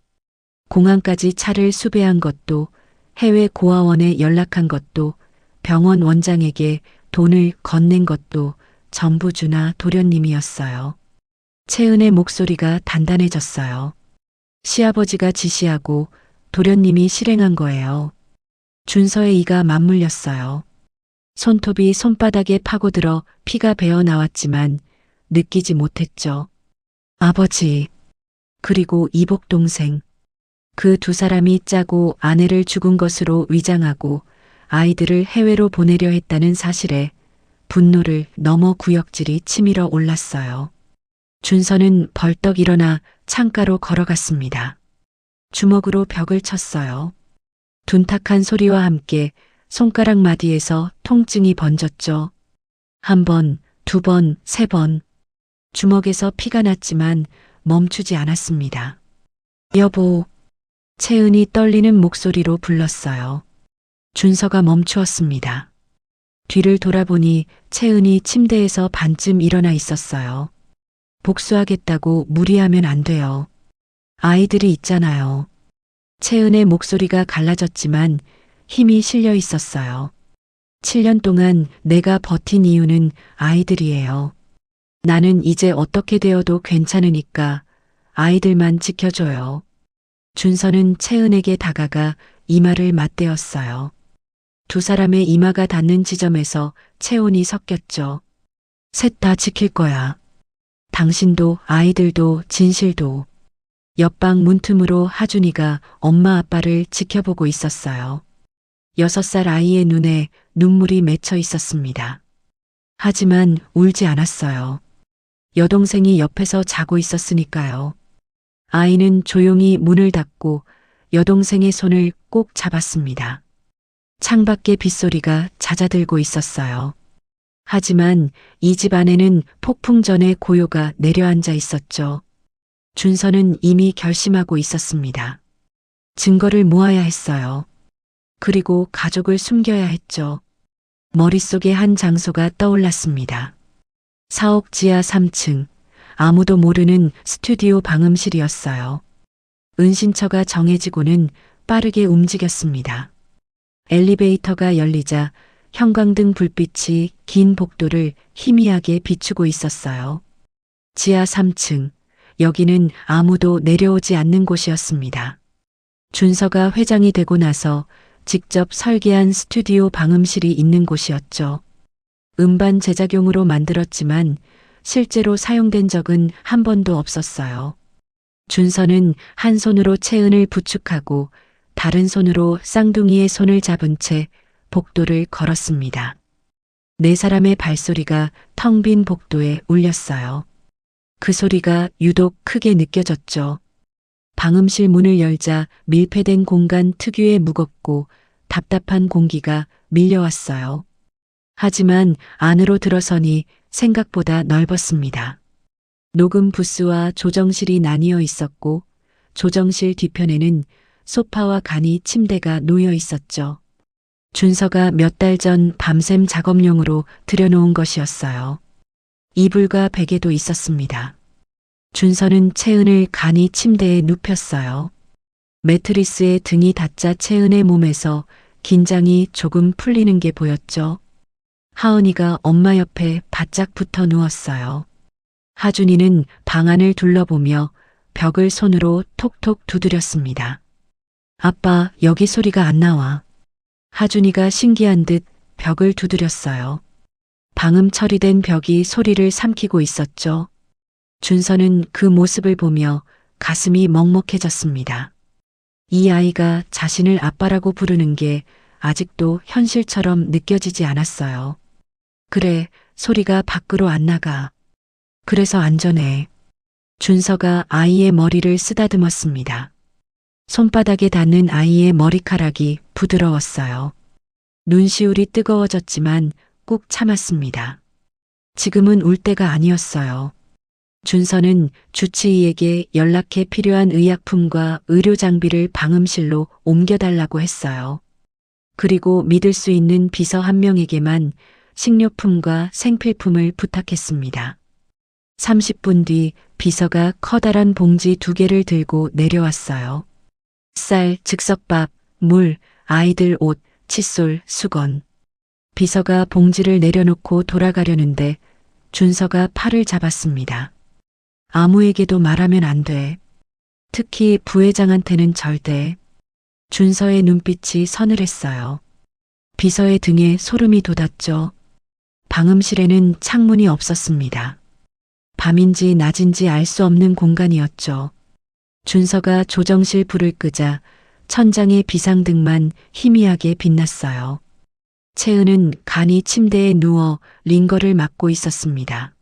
공항까지 차를 수배한 것도, 해외 고아원에 연락한 것도, 병원 원장에게 돈을 건넨 것도 전부 준하 도련님이었어요. 채은의 목소리가 단단해졌어요. 시아버지가 지시하고 도련님이 실행한 거예요. 준서의 이가 맞물렸어요. 손톱이 손바닥에 파고들어 피가 배어 나왔지만 느끼지 못했죠. 아버지, 그리고 이복 동생. 그 두 사람이 짜고 아내를 죽은 것으로 위장하고 아이들을 해외로 보내려 했다는 사실에 분노를 넘어 구역질이 치밀어 올랐어요. 준서는 벌떡 일어나 창가로 걸어갔습니다. 주먹으로 벽을 쳤어요. 둔탁한 소리와 함께 손가락 마디에서 통증이 번졌죠. 한 번, 두 번, 세 번. 주먹에서 피가 났지만 멈추지 않았습니다. 여보, 채은이 떨리는 목소리로 불렀어요. 준서가 멈추었습니다. 뒤를 돌아보니 채은이 침대에서 반쯤 일어나 있었어요. 복수하겠다고 무리하면 안 돼요. 아이들이 있잖아요. 채은의 목소리가 갈라졌지만 힘이 실려 있었어요. 7년 동안 내가 버틴 이유는 아이들이에요. 나는 이제 어떻게 되어도 괜찮으니까 아이들만 지켜줘요. 준서는 채은에게 다가가 이마를 맞대었어요. 두 사람의 이마가 닿는 지점에서 체온이 섞였죠. 셋 다 지킬 거야. 당신도 아이들도 진실도. 옆방 문틈으로 하준이가 엄마 아빠를 지켜보고 있었어요. 6살 아이의 눈에 눈물이 맺혀 있었습니다. 하지만 울지 않았어요. 여동생이 옆에서 자고 있었으니까요. 아이는 조용히 문을 닫고 여동생의 손을 꼭 잡았습니다. 창밖의 빗소리가 잦아들고 있었어요. 하지만 이 집 안에는 폭풍 전의 고요가 내려앉아 있었죠. 준서는 이미 결심하고 있었습니다. 증거를 모아야 했어요. 그리고 가족을 숨겨야 했죠. 머릿속에 한 장소가 떠올랐습니다. 사옥 지하 3층, 아무도 모르는 스튜디오 방음실이었어요. 은신처가 정해지고는 빠르게 움직였습니다. 엘리베이터가 열리자 형광등 불빛이 긴 복도를 희미하게 비추고 있었어요. 지하 3층, 여기는 아무도 내려오지 않는 곳이었습니다. 준서가 회장이 되고 나서 직접 설계한 스튜디오 방음실이 있는 곳이었죠. 음반 제작용으로 만들었지만 실제로 사용된 적은 한 번도 없었어요. 준서는 한 손으로 채은을 부축하고 다른 손으로 쌍둥이의 손을 잡은 채 복도를 걸었습니다. 네 사람의 발소리가 텅 빈 복도에 울렸어요. 그 소리가 유독 크게 느껴졌죠. 방음실 문을 열자 밀폐된 공간 특유의 무겁고 답답한 공기가 밀려왔어요. 하지만 안으로 들어서니 생각보다 넓었습니다. 녹음 부스와 조정실이 나뉘어 있었고 조정실 뒤편에는 소파와 간이 침대가 놓여 있었죠. 준서가 몇 달 전 밤샘 작업용으로 들여놓은 것이었어요. 이불과 베개도 있었습니다. 준서는 채은을 간이 침대에 눕혔어요. 매트리스에 등이 닿자 채은의 몸에서 긴장이 조금 풀리는 게 보였죠. 하은이가 엄마 옆에 바짝 붙어 누웠어요. 하준이는 방 안을 둘러보며 벽을 손으로 톡톡 두드렸습니다. 아빠, 여기 소리가 안 나와. 하준이가 신기한 듯 벽을 두드렸어요. 방음 처리된 벽이 소리를 삼키고 있었죠. 준서는 그 모습을 보며 가슴이 먹먹해졌습니다. 이 아이가 자신을 아빠라고 부르는 게 아직도 현실처럼 느껴지지 않았어요. 그래, 소리가 밖으로 안 나가. 그래서 안전해. 준서가 아이의 머리를 쓰다듬었습니다. 손바닥에 닿는 아이의 머리카락이 부드러웠어요. 눈시울이 뜨거워졌지만 꾹 참았습니다. 지금은 울 때가 아니었어요. 준서는 주치의에게 연락해 필요한 의약품과 의료 장비를 방음실로 옮겨달라고 했어요. 그리고 믿을 수 있는 비서 한 명에게만 식료품과 생필품을 부탁했습니다. 30분 뒤 비서가 커다란 봉지 2개를 들고 내려왔어요. 쌀, 즉석밥, 물, 아이들 옷, 칫솔, 수건. 비서가 봉지를 내려놓고 돌아가려는데 준서가 팔을 잡았습니다. 아무에게도 말하면 안 돼. 특히 부회장한테는 절대. 준서의 눈빛이 서늘했어요. 비서의 등에 소름이 돋았죠. 방음실에는 창문이 없었습니다. 밤인지 낮인지 알 수 없는 공간이었죠. 준서가 조정실 불을 끄자 천장의 비상등만 희미하게 빛났어요. 채은은 간이 침대에 누워 링거를 맞고 있었습니다.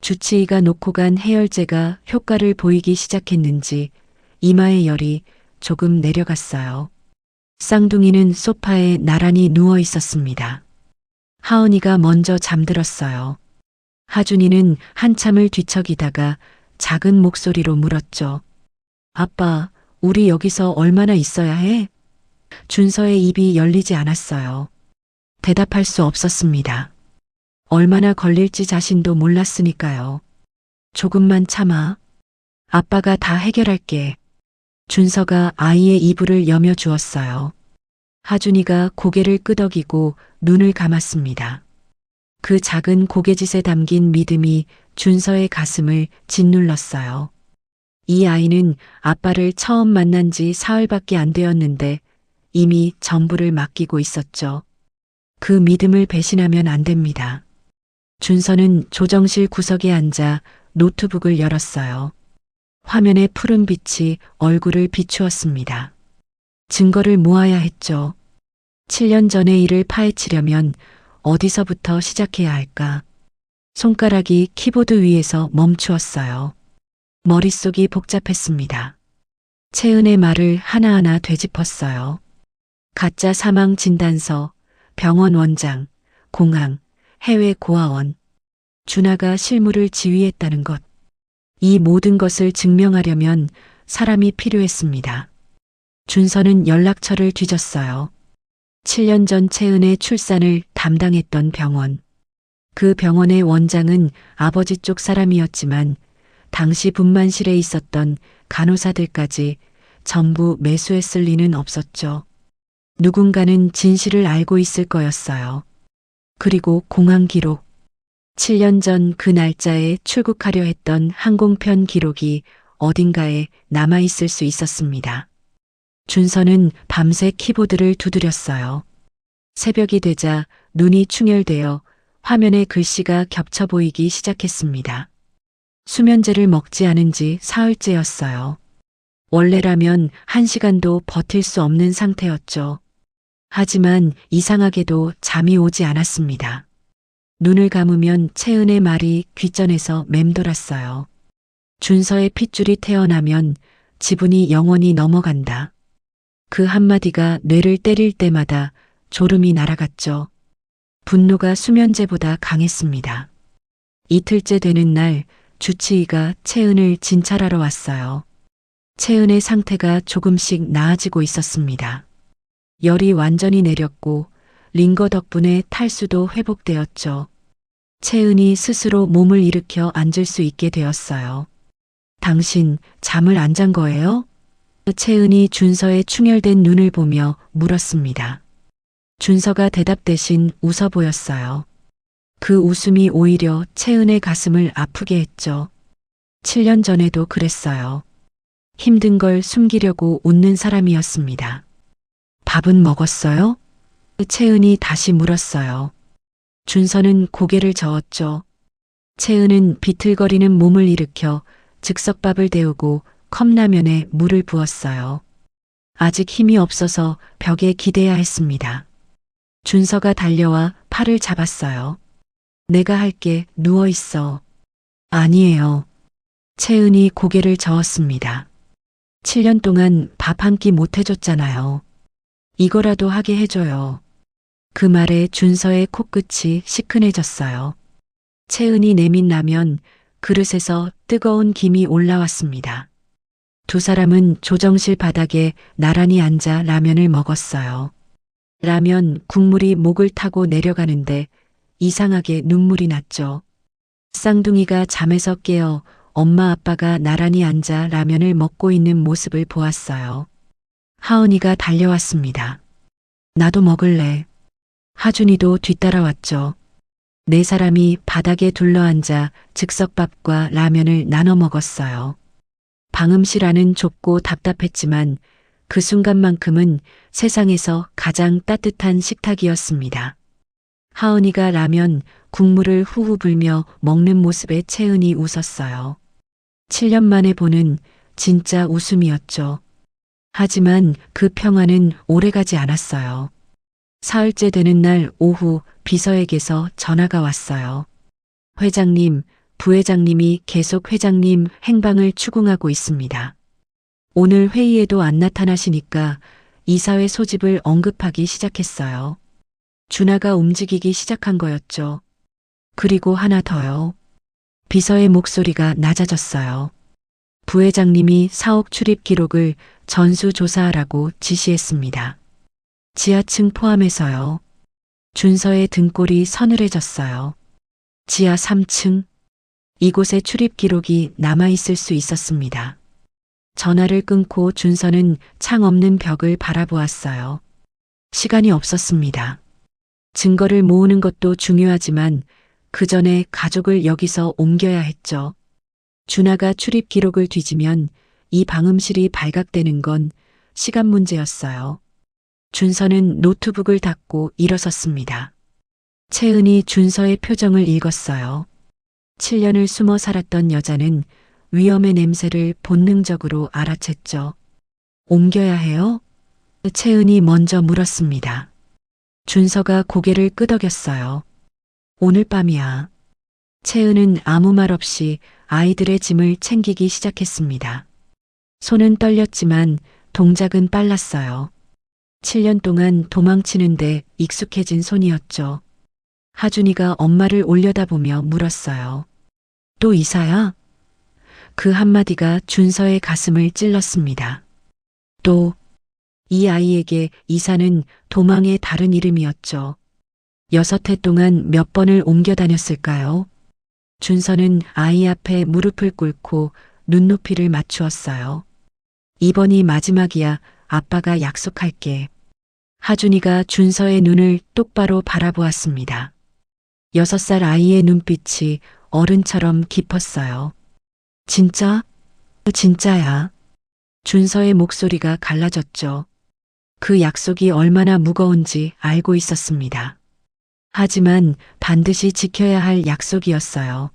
주치의가 놓고 간 해열제가 효과를 보이기 시작했는지 이마의 열이 조금 내려갔어요. 쌍둥이는 소파에 나란히 누워 있었습니다. 하은이가 먼저 잠들었어요. 하준이는 한참을 뒤척이다가 작은 목소리로 물었죠. 아빠, 우리 여기서 얼마나 있어야 해? 준서의 입이 열리지 않았어요. 대답할 수 없었습니다. 얼마나 걸릴지 자신도 몰랐으니까요. 조금만 참아. 아빠가 다 해결할게. 준서가 아이의 이불을 여며 주었어요. 하준이가 고개를 끄덕이고 눈을 감았습니다. 그 작은 고개짓에 담긴 믿음이 준서의 가슴을 짓눌렀어요. 이 아이는 아빠를 처음 만난 지 사흘밖에 안 되었는데 이미 전부를 맡기고 있었죠. 그 믿음을 배신하면 안 됩니다. 준서는 조정실 구석에 앉아 노트북을 열었어요. 화면의 푸른 빛이 얼굴을 비추었습니다. 증거를 모아야 했죠. 7년 전의 일을 파헤치려면 어디서부터 시작해야 할까? 손가락이 키보드 위에서 멈추었어요. 머릿속이 복잡했습니다. 채은의 말을 하나하나 되짚었어요. 가짜 사망 진단서, 병원 원장, 공항, 해외 고아원. 준하가 실무를 지휘했다는 것. 이 모든 것을 증명하려면 사람이 필요했습니다. 준서는 연락처를 뒤졌어요. 7년 전 채은의 출산을 담당했던 병원. 그 병원의 원장은 아버지 쪽 사람이었지만 당시 분만실에 있었던 간호사들까지 전부 매수했을 리는 없었죠. 누군가는 진실을 알고 있을 거였어요. 그리고 공항 기록. 7년 전 그 날짜에 출국하려 했던 항공편 기록이 어딘가에 남아있을 수 있었습니다. 준서는 밤새 키보드를 두드렸어요. 새벽이 되자 눈이 충혈되어 화면에 글씨가 겹쳐 보이기 시작했습니다. 수면제를 먹지 않은 지 사흘째였어요. 원래라면 1시간도 버틸 수 없는 상태였죠. 하지만 이상하게도 잠이 오지 않았습니다. 눈을 감으면 채은의 말이 귓전에서 맴돌았어요. 준서의 핏줄이 태어나면 지분이 영원히 넘어간다. 그 한마디가 뇌를 때릴 때마다 졸음이 날아갔죠. 분노가 수면제보다 강했습니다. 이틀째 되는 날 주치의가 채은을 진찰하러 왔어요. 채은의 상태가 조금씩 나아지고 있었습니다. 열이 완전히 내렸고 링거 덕분에 탈수도 회복되었죠. 채은이 스스로 몸을 일으켜 앉을 수 있게 되었어요. 당신 잠을 안 잔 거예요? 채은이 준서의 충혈된 눈을 보며 물었습니다. 준서가 대답 대신 웃어 보였어요. 그 웃음이 오히려 채은의 가슴을 아프게 했죠. 7년 전에도 그랬어요. 힘든 걸 숨기려고 웃는 사람이었습니다. 밥은 먹었어요? 채은이 다시 물었어요. 준서는 고개를 저었죠. 채은은 비틀거리는 몸을 일으켜 즉석밥을 데우고 컵라면에 물을 부었어요. 아직 힘이 없어서 벽에 기대야 했습니다. 준서가 달려와 팔을 잡았어요. 내가 할게, 누워 있어. 아니에요. 채은이 고개를 저었습니다. 7년 동안 밥 한 끼 못 해줬잖아요. 이거라도 하게 해줘요. 그 말에 준서의 코끝이 시큰해졌어요. 채은이 내민 라면 그릇에서 뜨거운 김이 올라왔습니다. 두 사람은 조정실 바닥에 나란히 앉아 라면을 먹었어요. 라면 국물이 목을 타고 내려가는데 이상하게 눈물이 났죠. 쌍둥이가 잠에서 깨어 엄마 아빠가 나란히 앉아 라면을 먹고 있는 모습을 보았어요. 하은이가 달려왔습니다. 나도 먹을래. 하준이도 뒤따라왔죠. 네 사람이 바닥에 둘러앉아 즉석밥과 라면을 나눠 먹었어요. 방음실 안은 좁고 답답했지만 그 순간만큼은 세상에서 가장 따뜻한 식탁이었습니다. 하은이가 라면, 국물을 후후 불며 먹는 모습에 채은이 웃었어요. 7년 만에 보는 진짜 웃음이었죠. 하지만 그 평화는 오래가지 않았어요. 사흘째 되는 날 오후 비서에게서 전화가 왔어요. 회장님, 부회장님이 계속 회장님 행방을 추궁하고 있습니다. 오늘 회의에도 안 나타나시니까 이사회 소집을 언급하기 시작했어요. 준하가 움직이기 시작한 거였죠. 그리고 하나 더요. 비서의 목소리가 낮아졌어요. 부회장님이 사옥 출입 기록을 전수조사하라고 지시했습니다. 지하층 포함해서요. 준서의 등골이 서늘해졌어요. 지하 3층. 이곳에 출입 기록이 남아있을 수 있었습니다. 전화를 끊고 준서는 창 없는 벽을 바라보았어요. 시간이 없었습니다. 증거를 모으는 것도 중요하지만 그 전에 가족을 여기서 옮겨야 했죠. 준하가 출입 기록을 뒤지면 이 방음실이 발각되는 건 시간 문제였어요. 준서는 노트북을 닫고 일어섰습니다. 채은이 준서의 표정을 읽었어요. 7년을 숨어 살았던 여자는 위험의 냄새를 본능적으로 알아챘죠. 옮겨야 해요? 채은이 먼저 물었습니다. 준서가 고개를 끄덕였어요. 오늘 밤이야. 채은은 아무 말 없이 아이들의 짐을 챙기기 시작했습니다. 손은 떨렸지만 동작은 빨랐어요. 7년 동안 도망치는데 익숙해진 손이었죠. 하준이가 엄마를 올려다보며 물었어요. 또 이사야? 그 한마디가 준서의 가슴을 찔렀습니다. 또 이 아이에게 이사는 도망의 다른 이름이었죠. 6해 동안 몇 번을 옮겨 다녔을까요? 준서는 아이 앞에 무릎을 꿇고 눈높이를 맞추었어요. 이번이 마지막이야. 아빠가 약속할게. 하준이가 준서의 눈을 똑바로 바라보았습니다. 6살 아이의 눈빛이 어른처럼 깊었어요. 진짜? 진짜야. 준서의 목소리가 갈라졌죠. 그 약속이 얼마나 무거운지 알고 있었습니다. 하지만 반드시 지켜야 할 약속이었어요.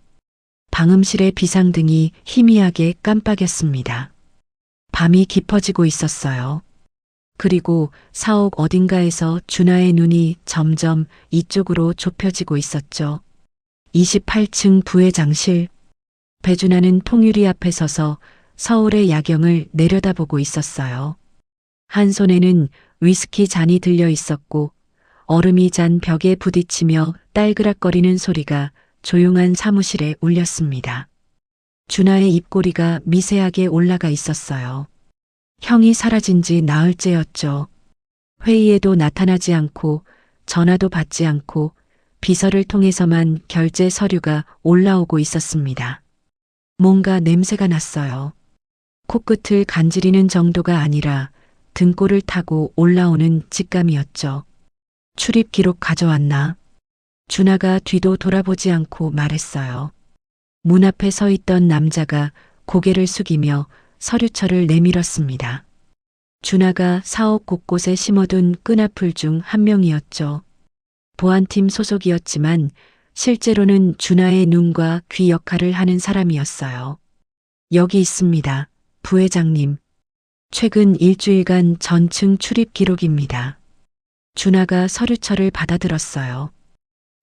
방음실의 비상등이 희미하게 깜빡였습니다. 밤이 깊어지고 있었어요. 그리고 사옥 어딘가에서 준하의 눈이 점점 이쪽으로 좁혀지고 있었죠. 28층 부회장실. 배준하는 통유리 앞에 서서 서울의 야경을 내려다보고 있었어요. 한 손에는 위스키 잔이 들려 있었고 얼음이 잔 벽에 부딪히며 딸그락거리는 소리가 조용한 사무실에 울렸습니다. 준하의 입꼬리가 미세하게 올라가 있었어요. 형이 사라진 지 나흘째였죠. 회의에도 나타나지 않고 전화도 받지 않고 비서를 통해서만 결제 서류가 올라오고 있었습니다. 뭔가 냄새가 났어요. 코끝을 간지리는 정도가 아니라 등골을 타고 올라오는 직감이었죠. 출입 기록 가져왔나? 준하가 뒤도 돌아보지 않고 말했어요. 문 앞에 서 있던 남자가 고개를 숙이며 서류철을 내밀었습니다. 준하가 사옥 곳곳에 심어둔 끈앞풀 중 한 명이었죠. 보안팀 소속이었지만 실제로는 준하의 눈과 귀 역할을 하는 사람이었어요. 여기 있습니다. 부회장님. 최근 일주일간 전층 출입 기록입니다. 준하가 서류철을 받아들었어요.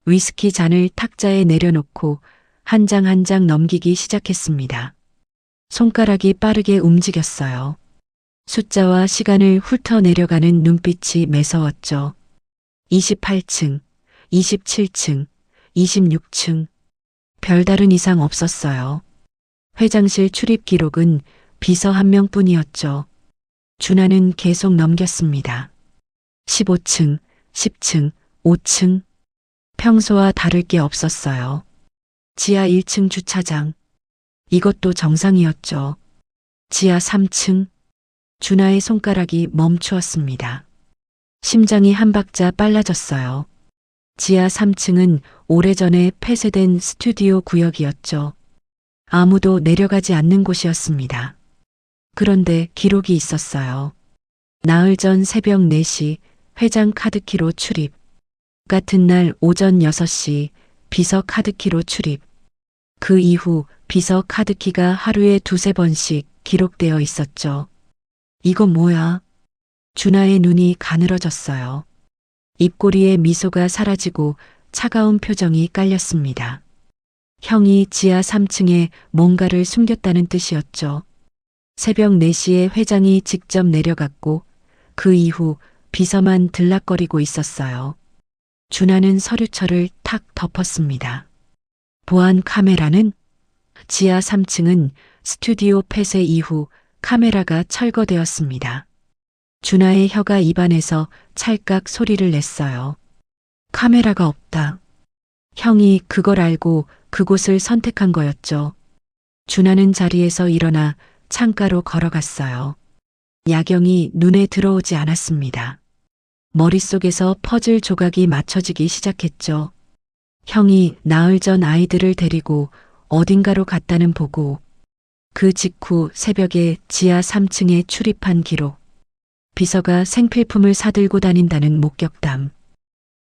위스키 잔을 탁자에 내려놓고 한 장 한 장 넘기기 시작했습니다. 손가락이 빠르게 움직였어요. 숫자와 시간을 훑어 내려가는 눈빛이 매서웠죠. 28층, 27층, 26층. 별다른 이상 없었어요. 회장실 출입 기록은 비서 한 명뿐이었죠. 준하는 계속 넘겼습니다. 15층, 10층, 5층. 평소와 다를 게 없었어요. 지하 1층 주차장. 이것도 정상이었죠. 지하 3층. 준하의 손가락이 멈추었습니다. 심장이 한 박자 빨라졌어요. 지하 3층은 오래전에 폐쇄된 스튜디오 구역이었죠. 아무도 내려가지 않는 곳이었습니다. 그런데 기록이 있었어요. 나흘 전 새벽 4시 회장 카드키로 출입. 같은 날 오전 6시 비서 카드키로 출입. 그 이후 비서 카드키가 하루에 2~3번씩 기록되어 있었죠. 이건 뭐야? 준하의 눈이 가늘어졌어요. 입꼬리에 미소가 사라지고 차가운 표정이 깔렸습니다. 형이 지하 3층에 뭔가를 숨겼다는 뜻이었죠. 새벽 4시에 회장이 직접 내려갔고 그 이후 비서만 들락거리고 있었어요. 준하는 서류철을 탁 덮었습니다. 보안 카메라는? 지하 3층은 스튜디오 폐쇄 이후 카메라가 철거되었습니다. 준하의 혀가 입안에서 찰칵 소리를 냈어요. 카메라가 없다. 형이 그걸 알고 그곳을 선택한 거였죠. 준하는 자리에서 일어나 창가로 걸어갔어요. 야경이 눈에 들어오지 않았습니다. 머릿속에서 퍼즐 조각이 맞춰지기 시작했죠. 형이 나흘 전 아이들을 데리고 어딘가로 갔다는 보고, 그 직후 새벽에 지하 3층에 출입한 기록, 비서가 생필품을 사들고 다닌다는 목격담.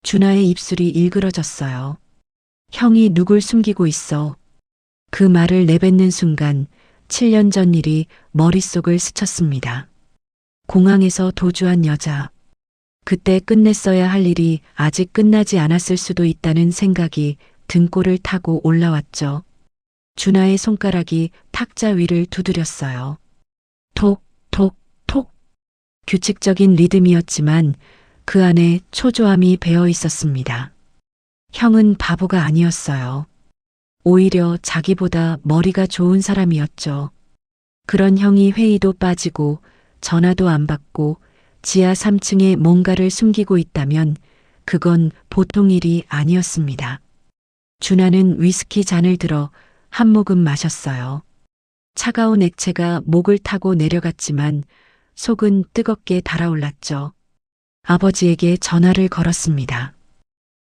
준하의 입술이 일그러졌어요. 형이 누굴 숨기고 있어. 그 말을 내뱉는 순간 7년 전 일이 머릿속을 스쳤습니다. 공항에서 도주한 여자. 그때 끝냈어야 할 일이 아직 끝나지 않았을 수도 있다는 생각이 등골을 타고 올라왔죠. 준하의 손가락이 탁자 위를 두드렸어요. 톡, 톡, 톡. 규칙적인 리듬이었지만 그 안에 초조함이 배어 있었습니다. 형은 바보가 아니었어요. 오히려 자기보다 머리가 좋은 사람이었죠. 그런 형이 회의도 빠지고 전화도 안 받고 지하 3층에 뭔가를 숨기고 있다면 그건 보통 일이 아니었습니다. 준하는 위스키 잔을 들어 한 모금 마셨어요. 차가운 액체가 목을 타고 내려갔지만 속은 뜨겁게 달아올랐죠. 아버지에게 전화를 걸었습니다.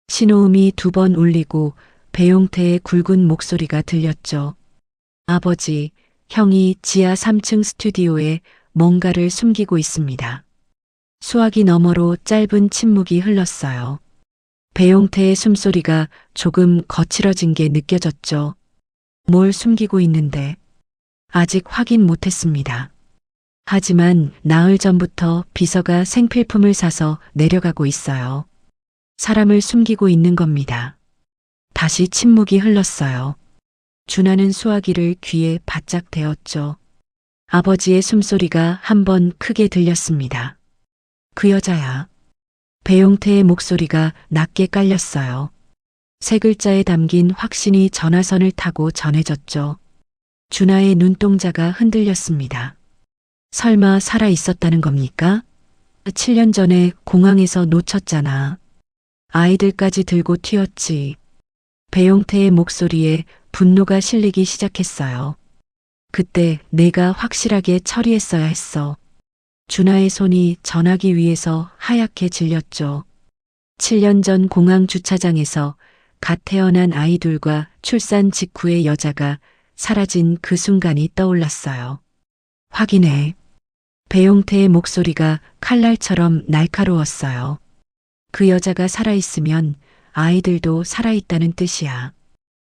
신호음이 2번 울리고 배용태의 굵은 목소리가 들렸죠. 아버지, 형이 지하 3층 스튜디오에 뭔가를 숨기고 있습니다. 수화기 너머로 짧은 침묵이 흘렀어요. 배용태의 숨소리가 조금 거칠어진 게 느껴졌죠. 뭘 숨기고 있는데 아직 확인 못했습니다. 하지만 나흘 전부터 비서가 생필품을 사서 내려가고 있어요. 사람을 숨기고 있는 겁니다. 다시 침묵이 흘렀어요. 준하는 수화기를 귀에 바짝 대었죠. 아버지의 숨소리가 한 번 크게 들렸습니다. 그 여자야. 배용태의 목소리가 낮게 깔렸어요. 3글자에 담긴 확신이 전화선을 타고 전해졌죠. 준하의 눈동자가 흔들렸습니다. 설마 살아 있었다는 겁니까? 7년 전에 공항에서 놓쳤잖아. 아이들까지 들고 튀었지. 배용태의 목소리에 분노가 실리기 시작했어요. 그때 내가 확실하게 처리했어야 했어. 준하의 손이 전화기 위에서 하얗게 질렸죠. 7년 전 공항 주차장에서 갓 태어난 아이들과 출산 직후의 여자가 사라진 그 순간이 떠올랐어요. 확인해. 배용태의 목소리가 칼날처럼 날카로웠어요. 그 여자가 살아있으면 아이들도 살아있다는 뜻이야.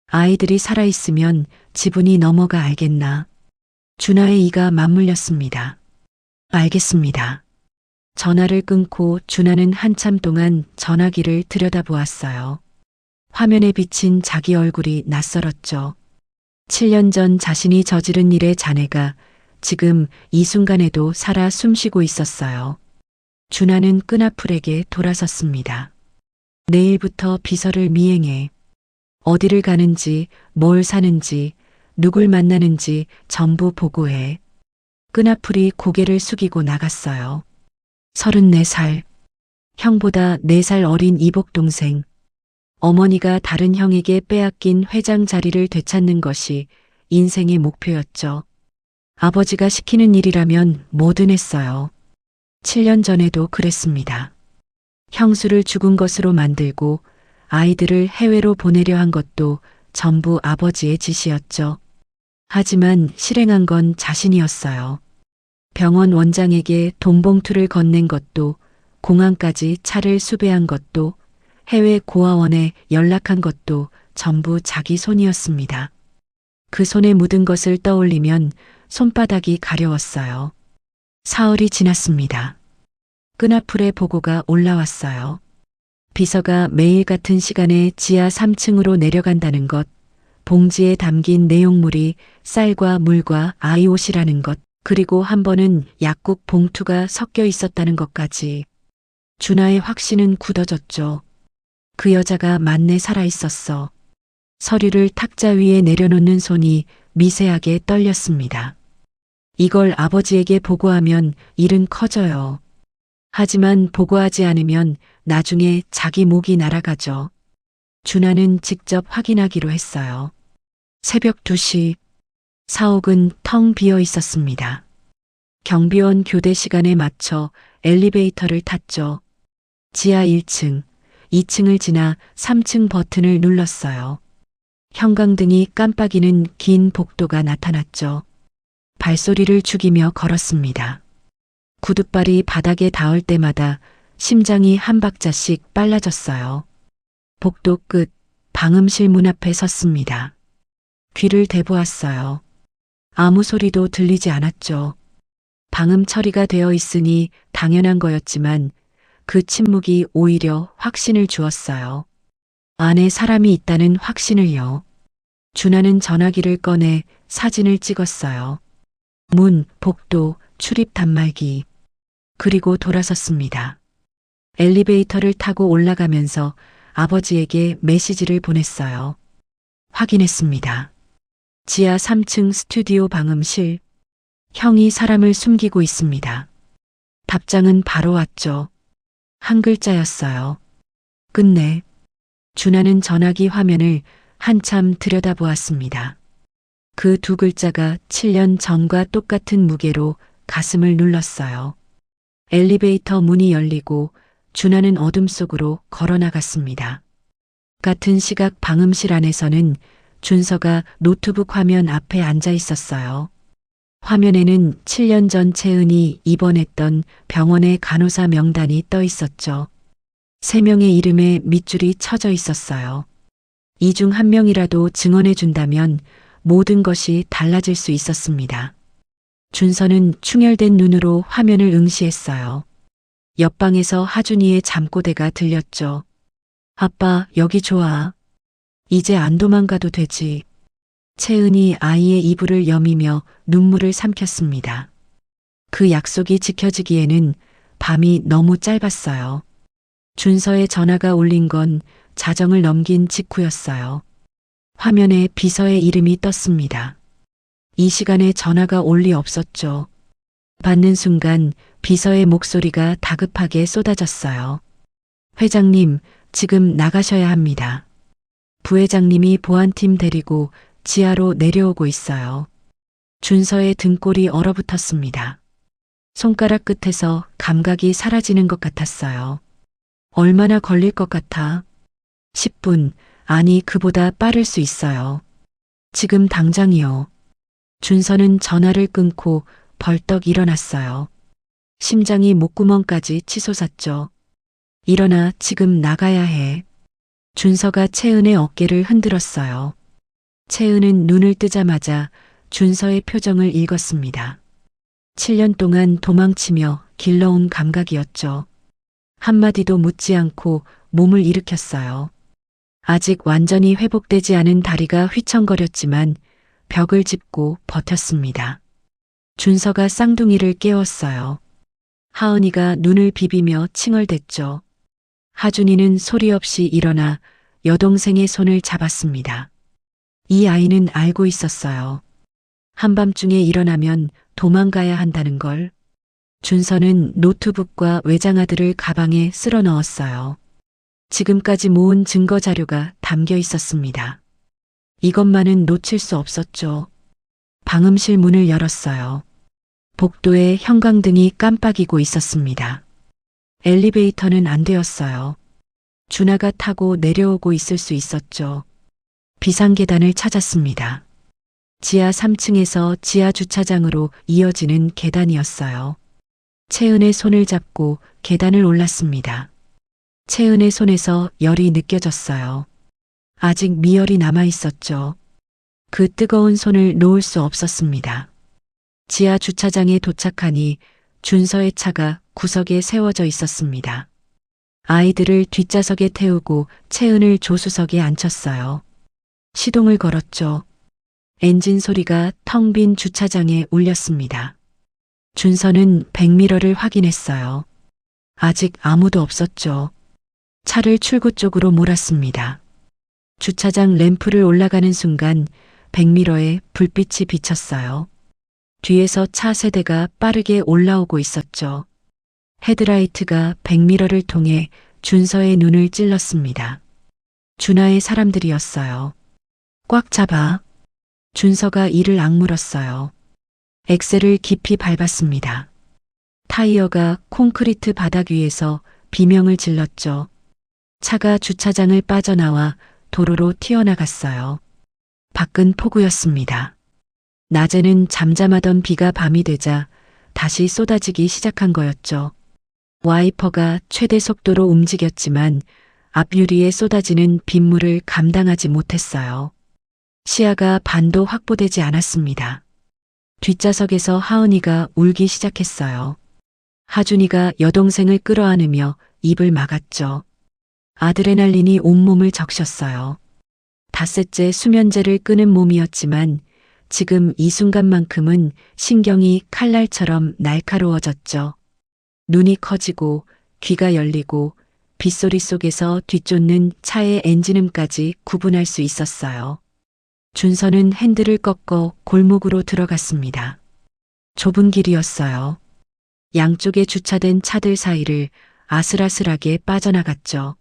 아이들이 살아있으면 지분이 넘어가 알겠나? 준하의 이가 맞물렸습니다. 알겠습니다. 전화를 끊고 준하는 한참 동안 전화기를 들여다보았어요. 화면에 비친 자기 얼굴이 낯설었죠. 7년 전 자신이 저지른 일의 잔해가 지금 이 순간에도 살아 숨쉬고 있었어요. 준하는 끈아풀에게 돌아섰습니다. 내일부터 비서를 미행해. 어디를 가는지, 뭘 사는지, 누굴 만나는지 전부 보고해. 끈아풀이 고개를 숙이고 나갔어요. 34살. 형보다 4살 어린 이복동생. 어머니가 다른 형에게 빼앗긴 회장 자리를 되찾는 것이 인생의 목표였죠. 아버지가 시키는 일이라면 뭐든 했어요. 7년 전에도 그랬습니다. 형수를 죽은 것으로 만들고 아이들을 해외로 보내려 한 것도 전부 아버지의 지시였죠. 하지만 실행한 건 자신이었어요. 병원 원장에게 돈 봉투를 건넨 것도, 공항까지 차를 수배한 것도, 해외 고아원에 연락한 것도 전부 자기 손이었습니다. 그 손에 묻은 것을 떠올리면 손바닥이 가려웠어요. 사흘이 지났습니다. 끈아풀의 보고가 올라왔어요. 비서가 매일 같은 시간에 지하 3층으로 내려간다는 것, 봉지에 담긴 내용물이 쌀과 물과 아이 옷이라는 것, 그리고 한 번은 약국 봉투가 섞여 있었다는 것까지. 준하의 확신은 굳어졌죠. 그 여자가 만내 살아있었어. 서류를 탁자 위에 내려놓는 손이 미세하게 떨렸습니다. 이걸 아버지에게 보고하면 일은 커져요. 하지만 보고하지 않으면 나중에 자기 목이 날아가죠. 준하는 직접 확인하기로 했어요. 새벽 2시, 사옥은 텅 비어 있었습니다. 경비원 교대 시간에 맞춰 엘리베이터를 탔죠. 지하 1층, 2층을 지나 3층 버튼을 눌렀어요. 형광등이 깜빡이는 긴 복도가 나타났죠. 발소리를 죽이며 걸었습니다. 구둣발이 바닥에 닿을 때마다 심장이 한 박자씩 빨라졌어요. 복도 끝, 방음실 문 앞에 섰습니다. 귀를 대보았어요. 아무 소리도 들리지 않았죠. 방음 처리가 되어 있으니 당연한 거였지만 그 침묵이 오히려 확신을 주었어요. 안에 사람이 있다는 확신을요. 준하는 전화기를 꺼내 사진을 찍었어요. 문, 복도, 출입 단말기. 그리고 돌아섰습니다. 엘리베이터를 타고 올라가면서 아버지에게 메시지를 보냈어요. 확인했습니다. 지하 3층 스튜디오 방음실. 형이 사람을 숨기고 있습니다. 답장은 바로 왔죠. 한 글자였어요. 끝내. 준하는 전화기 화면을 한참 들여다보았습니다. 그 두 글자가 7년 전과 똑같은 무게로 가슴을 눌렀어요. 엘리베이터 문이 열리고 준하는 어둠 속으로 걸어나갔습니다. 같은 시각 방음실 안에서는 준서가 노트북 화면 앞에 앉아 있었어요. 화면에는 7년 전 채은이 입원했던 병원의 간호사 명단이 떠 있었죠. 3명의 이름에 밑줄이 쳐져 있었어요. 이 중 한 명이라도 증언해 준다면 모든 것이 달라질 수 있었습니다. 준서는 충혈된 눈으로 화면을 응시했어요. 옆방에서 하준이의 잠꼬대가 들렸죠. 아빠, 여기 좋아. 이제 안 도망가도 되지. 채은이 아이의 이불을 여미며 눈물을 삼켰습니다. 그 약속이 지켜지기에는 밤이 너무 짧았어요. 준서의 전화가 울린 건 자정을 넘긴 직후였어요. 화면에 비서의 이름이 떴습니다. 이 시간에 전화가 올 리 없었죠. 받는 순간 비서의 목소리가 다급하게 쏟아졌어요. 회장님, 지금 나가셔야 합니다. 부회장님이 보안팀 데리고 지하로 내려오고 있어요. 준서의 등골이 얼어붙었습니다. 손가락 끝에서 감각이 사라지는 것 같았어요. 얼마나 걸릴 것 같아? 10분, 아니 그보다 빠를 수 있어요. 지금 당장이요. 준서는 전화를 끊고 벌떡 일어났어요. 심장이 목구멍까지 치솟았죠. 일어나, 지금 나가야 해. 준서가 채은의 어깨를 흔들었어요. 채은은 눈을 뜨자마자 준서의 표정을 읽었습니다. 7년 동안 도망치며 길러온 감각이었죠. 한마디도 묻지 않고 몸을 일으켰어요. 아직 완전히 회복되지 않은 다리가 휘청거렸지만 벽을 짚고 버텼습니다. 준서가 쌍둥이를 깨웠어요. 하은이가 눈을 비비며 칭얼댔죠. 하준이는 소리 없이 일어나 여동생의 손을 잡았습니다. 이 아이는 알고 있었어요. 한밤중에 일어나면 도망가야 한다는 걸. 준서는 노트북과 외장하드를 가방에 쓸어 넣었어요. 지금까지 모은 증거 자료가 담겨 있었습니다. 이것만은 놓칠 수 없었죠. 방음실 문을 열었어요. 복도에 형광등이 깜빡이고 있었습니다. 엘리베이터는 안 되었어요. 준하가 타고 내려오고 있을 수 있었죠. 비상계단을 찾았습니다. 지하 3층에서 지하 주차장으로 이어지는 계단이었어요. 채은의 손을 잡고 계단을 올랐습니다. 채은의 손에서 열이 느껴졌어요. 아직 미열이 남아 있었죠. 그 뜨거운 손을 놓을 수 없었습니다. 지하 주차장에 도착하니 준서의 차가 구석에 세워져 있었습니다. 아이들을 뒷좌석에 태우고 채은을 조수석에 앉혔어요. 시동을 걸었죠. 엔진 소리가 텅 빈 주차장에 울렸습니다. 준서는 백미러를 확인했어요. 아직 아무도 없었죠. 차를 출구 쪽으로 몰았습니다. 주차장 램프를 올라가는 순간 백미러에 불빛이 비쳤어요. 뒤에서 차 세대가 빠르게 올라오고 있었죠. 헤드라이트가 백미러를 통해 준서의 눈을 찔렀습니다. 준하의 사람들이었어요. 꽉 잡아. 준서가 이를 악물었어요. 엑셀을 깊이 밟았습니다. 타이어가 콘크리트 바닥 위에서 비명을 질렀죠. 차가 주차장을 빠져나와 도로로 튀어나갔어요. 밖은 폭우였습니다. 낮에는 잠잠하던 비가 밤이 되자 다시 쏟아지기 시작한 거였죠. 와이퍼가 최대 속도로 움직였지만 앞유리에 쏟아지는 빗물을 감당하지 못했어요. 시야가 반도 확보되지 않았습니다. 뒷좌석에서 하은이가 울기 시작했어요. 하준이가 여동생을 끌어안으며 입을 막았죠. 아드레날린이 온몸을 적셨어요. 닷새째 수면제를 끄는 몸이었지만 지금 이 순간만큼은 신경이 칼날처럼 날카로워졌죠. 눈이 커지고 귀가 열리고 빗소리 속에서 뒤쫓는 차의 엔진음까지 구분할 수 있었어요. 준서는 핸들을 꺾어 골목으로 들어갔습니다. 좁은 길이었어요. 양쪽에 주차된 차들 사이를 아슬아슬하게 빠져나갔죠.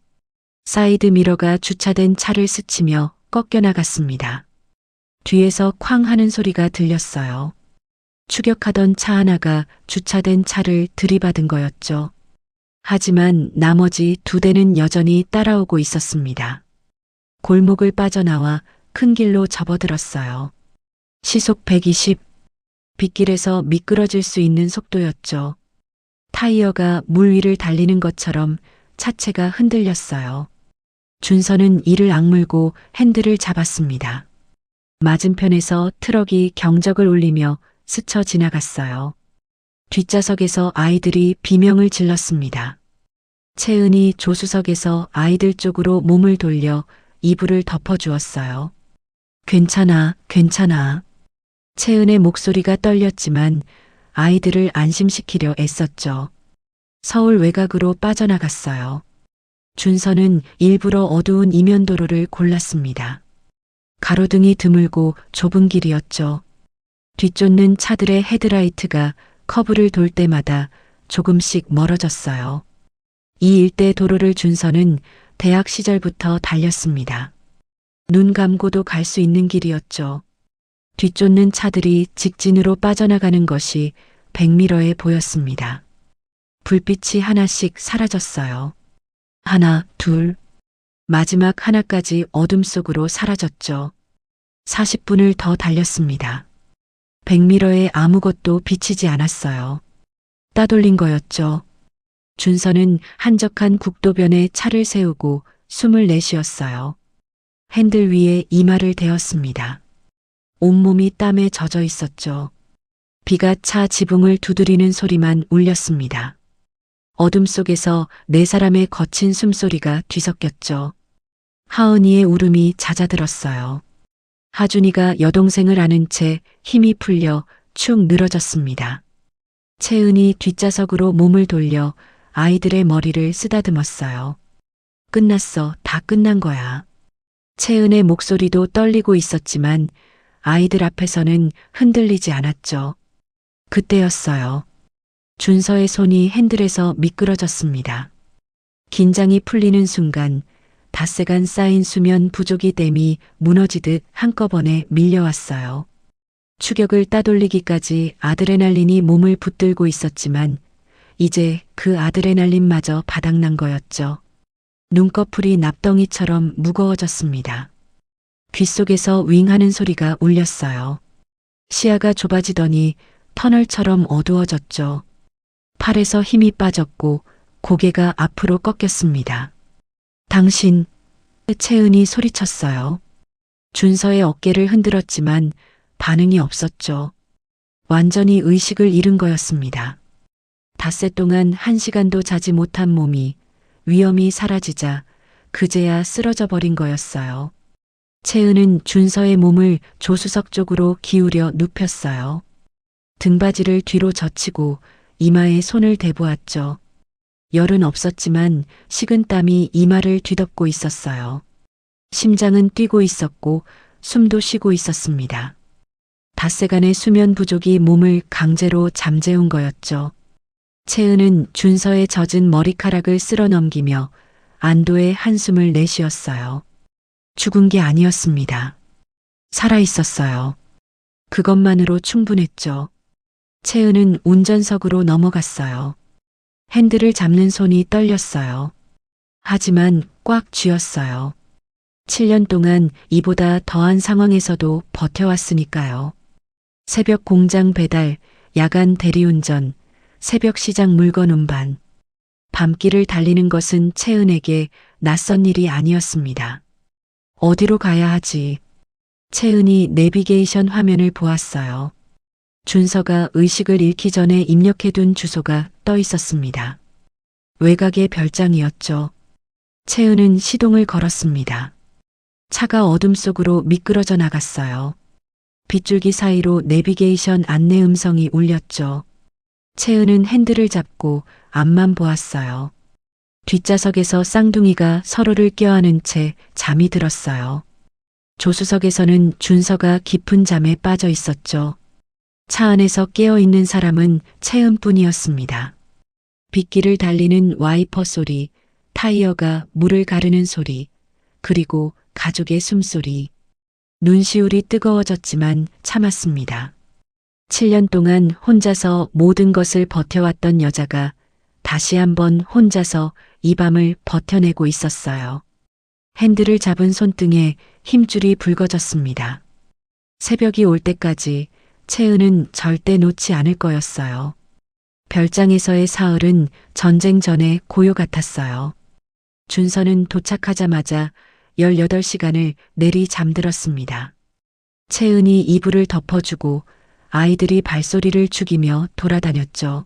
사이드 미러가 주차된 차를 스치며 꺾여나갔습니다. 뒤에서 쾅 하는 소리가 들렸어요. 추격하던 차 하나가 주차된 차를 들이받은 거였죠. 하지만 나머지 두 대는 여전히 따라오고 있었습니다. 골목을 빠져나와 큰 길로 접어들었어요. 시속 120, 빗길에서 미끄러질 수 있는 속도였죠. 타이어가 물 위를 달리는 것처럼 차체가 흔들렸어요. 준서는 이를 악물고 핸들을 잡았습니다. 맞은편에서 트럭이 경적을 울리며 스쳐 지나갔어요. 뒷좌석에서 아이들이 비명을 질렀습니다. 채은이 조수석에서 아이들 쪽으로 몸을 돌려 이불을 덮어주었어요. 괜찮아, 괜찮아. 채은의 목소리가 떨렸지만 아이들을 안심시키려 애썼죠. 서울 외곽으로 빠져나갔어요. 준서는 일부러 어두운 이면도로를 골랐습니다. 가로등이 드물고 좁은 길이었죠. 뒤쫓는 차들의 헤드라이트가 커브를 돌 때마다 조금씩 멀어졌어요. 이 일대 도로를 준서는 대학 시절부터 달렸습니다. 눈 감고도 갈 수 있는 길이었죠. 뒤쫓는 차들이 직진으로 빠져나가는 것이 백미러에 보였습니다. 불빛이 하나씩 사라졌어요. 하나, 둘, 마지막 하나까지 어둠 속으로 사라졌죠. 40분을 더 달렸습니다. 백미러에 아무것도 비치지 않았어요. 따돌린 거였죠. 준서는 한적한 국도변에 차를 세우고 숨을 내쉬었어요. 핸들 위에 이마를 대었습니다. 온몸이 땀에 젖어 있었죠. 비가 차 지붕을 두드리는 소리만 울렸습니다. 어둠 속에서 네 사람의 거친 숨소리가 뒤섞였죠. 하은이의 울음이 잦아들었어요. 하준이가 여동생을 안은 채 힘이 풀려 축 늘어졌습니다. 채은이 뒷좌석으로 몸을 돌려 아이들의 머리를 쓰다듬었어요. 끝났어, 다 끝난 거야. 채은의 목소리도 떨리고 있었지만 아이들 앞에서는 흔들리지 않았죠. 그때였어요. 준서의 손이 핸들에서 미끄러졌습니다. 긴장이 풀리는 순간 닷새간 쌓인 수면 부족이 댐이 무너지듯 한꺼번에 밀려왔어요. 추격을 따돌리기까지 아드레날린이 몸을 붙들고 있었지만 이제 그 아드레날린마저 바닥난 거였죠. 눈꺼풀이 납덩이처럼 무거워졌습니다. 귓속에서 윙하는 소리가 울렸어요. 시야가 좁아지더니 터널처럼 어두워졌죠. 팔에서 힘이 빠졌고 고개가 앞으로 꺾였습니다. 당신, 채은이 소리쳤어요. 준서의 어깨를 흔들었지만 반응이 없었죠. 완전히 의식을 잃은 거였습니다. 닷새 동안 1시간도 자지 못한 몸이 위험이 사라지자 그제야 쓰러져 버린 거였어요. 채은은 준서의 몸을 조수석 쪽으로 기울여 눕혔어요. 등받이를 뒤로 젖히고 이마에 손을 대보았죠. 열은 없었지만 식은 땀이 이마를 뒤덮고 있었어요. 심장은 뛰고 있었고 숨도 쉬고 있었습니다. 닷새간의 수면 부족이 몸을 강제로 잠재운 거였죠. 채은은 준서의 젖은 머리카락을 쓸어 넘기며 안도의 한숨을 내쉬었어요. 죽은 게 아니었습니다. 살아 있었어요. 그것만으로 충분했죠. 채은은 운전석으로 넘어갔어요. 핸들을 잡는 손이 떨렸어요. 하지만 꽉 쥐었어요. 7년 동안 이보다 더한 상황에서도 버텨왔으니까요. 새벽 공장 배달, 야간 대리운전, 새벽 시장 물건 운반. 밤길을 달리는 것은 채은에게 낯선 일이 아니었습니다. 어디로 가야 하지? 채은이 내비게이션 화면을 보았어요. 준서가 의식을 잃기 전에 입력해둔 주소가 떠 있었습니다. 외곽의 별장이었죠. 채은은 시동을 걸었습니다. 차가 어둠 속으로 미끄러져 나갔어요. 빗줄기 사이로 내비게이션 안내 음성이 울렸죠. 채은은 핸들을 잡고 앞만 보았어요. 뒷좌석에서 쌍둥이가 서로를 껴안은 채 잠이 들었어요. 조수석에서는 준서가 깊은 잠에 빠져 있었죠. 차 안에서 깨어있는 사람은 채은뿐이었습니다. 빗길을 달리는 와이퍼 소리, 타이어가 물을 가르는 소리, 그리고 가족의 숨소리. 눈시울이 뜨거워졌지만 참았습니다. 7년 동안 혼자서 모든 것을 버텨왔던 여자가 다시 한번 혼자서 이 밤을 버텨내고 있었어요. 핸들을 잡은 손등에 힘줄이 붉어졌습니다. 새벽이 올 때까지 채은은 절대 놓지 않을 거였어요. 별장에서의 사흘은 전쟁 전의 고요 같았어요. 준서는 도착하자마자 18시간을 내리 잠들었습니다. 채은이 이불을 덮어주고 아이들이 발소리를 죽이며 돌아다녔죠.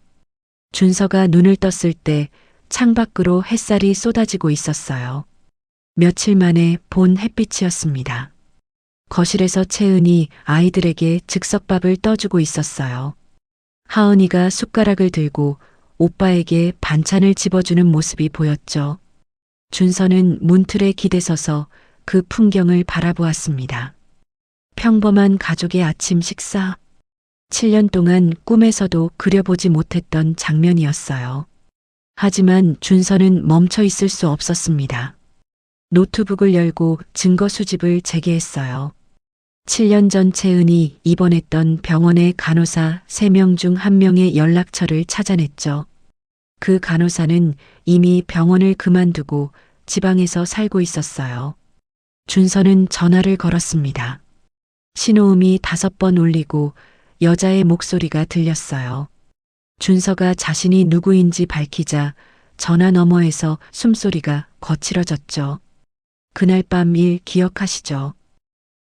준서가 눈을 떴을 때 창밖으로 햇살이 쏟아지고 있었어요. 며칠 만에 본 햇빛이었습니다. 거실에서 채은이 아이들에게 즉석밥을 떠주고 있었어요. 하은이가 숟가락을 들고 오빠에게 반찬을 집어주는 모습이 보였죠. 준서는 문틀에 기대서서 그 풍경을 바라보았습니다. 평범한 가족의 아침 식사. 7년 동안 꿈에서도 그려보지 못했던 장면이었어요. 하지만 준서는 멈춰 있을 수 없었습니다. 노트북을 열고 증거 수집을 재개했어요. 7년 전 채은이 입원했던 병원의 간호사 3명 중 1명의 연락처를 찾아냈죠. 그 간호사는 이미 병원을 그만두고 지방에서 살고 있었어요. 준서는 전화를 걸었습니다. 신호음이 5번 울리고 여자의 목소리가 들렸어요. 준서가 자신이 누구인지 밝히자 전화 너머에서 숨소리가 거칠어졌죠. 그날 밤 일 기억하시죠?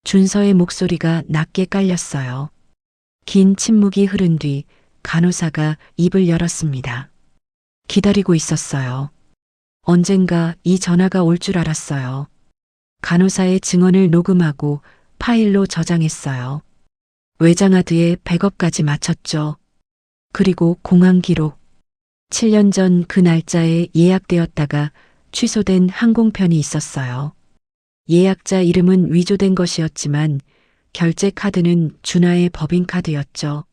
준서의 목소리가 낮게 깔렸어요. 긴 침묵이 흐른 뒤 간호사가 입을 열었습니다. 기다리고 있었어요. 언젠가 이 전화가 올 줄 알았어요. 간호사의 증언을 녹음하고 파일로 저장했어요. 외장하드에 백업까지 마쳤죠. 그리고 공항 기록. 7년 전 그 날짜에 예약되었다가 취소된 항공편이 있었어요. 예약자 이름은 위조된 것이었지만 결제 카드는 준하의 법인카드였죠.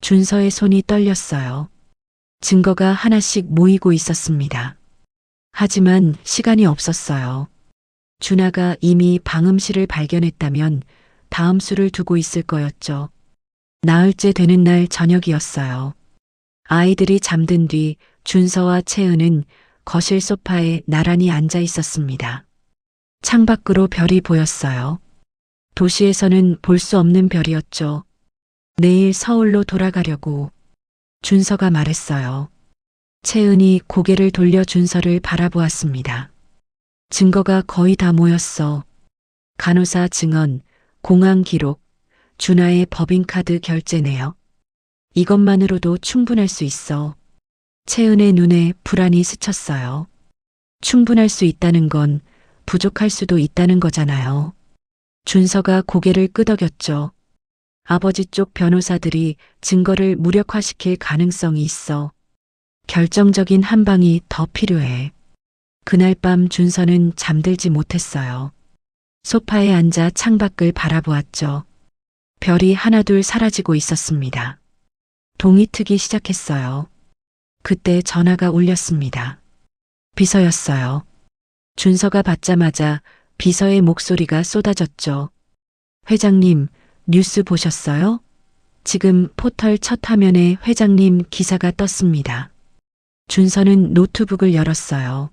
준서의 손이 떨렸어요. 증거가 하나씩 모이고 있었습니다. 하지만 시간이 없었어요. 준하가 이미 방음실을 발견했다면 다음 수를 두고 있을 거였죠. 나흘째 되는 날 저녁이었어요. 아이들이 잠든 뒤 준서와 채은은 거실 소파에 나란히 앉아 있었습니다. 창밖으로 별이 보였어요. 도시에서는 볼 수 없는 별이었죠. 내일 서울로 돌아가려고 준서가 말했어요. 채은이 고개를 돌려 준서를 바라보았습니다. 증거가 거의 다 모였어. 간호사 증언, 공항 기록, 준하의 법인카드 결제 내역. 이것만으로도 충분할 수 있어. 채은의 눈에 불안이 스쳤어요. 충분할 수 있다는 건 부족할 수도 있다는 거잖아요. 준서가 고개를 끄덕였죠. 아버지 쪽 변호사들이 증거를 무력화시킬 가능성이 있어. 결정적인 한 방이 더 필요해. 그날 밤 준서는 잠들지 못했어요. 소파에 앉아 창밖을 바라보았죠. 별이 하나둘 사라지고 있었습니다. 동이 트기 시작했어요. 그때 전화가 울렸습니다. 비서였어요. 준서가 받자마자 비서의 목소리가 쏟아졌죠. 회장님, 뉴스 보셨어요? 지금 포털 첫 화면에 회장님 기사가 떴습니다. 준서는 노트북을 열었어요.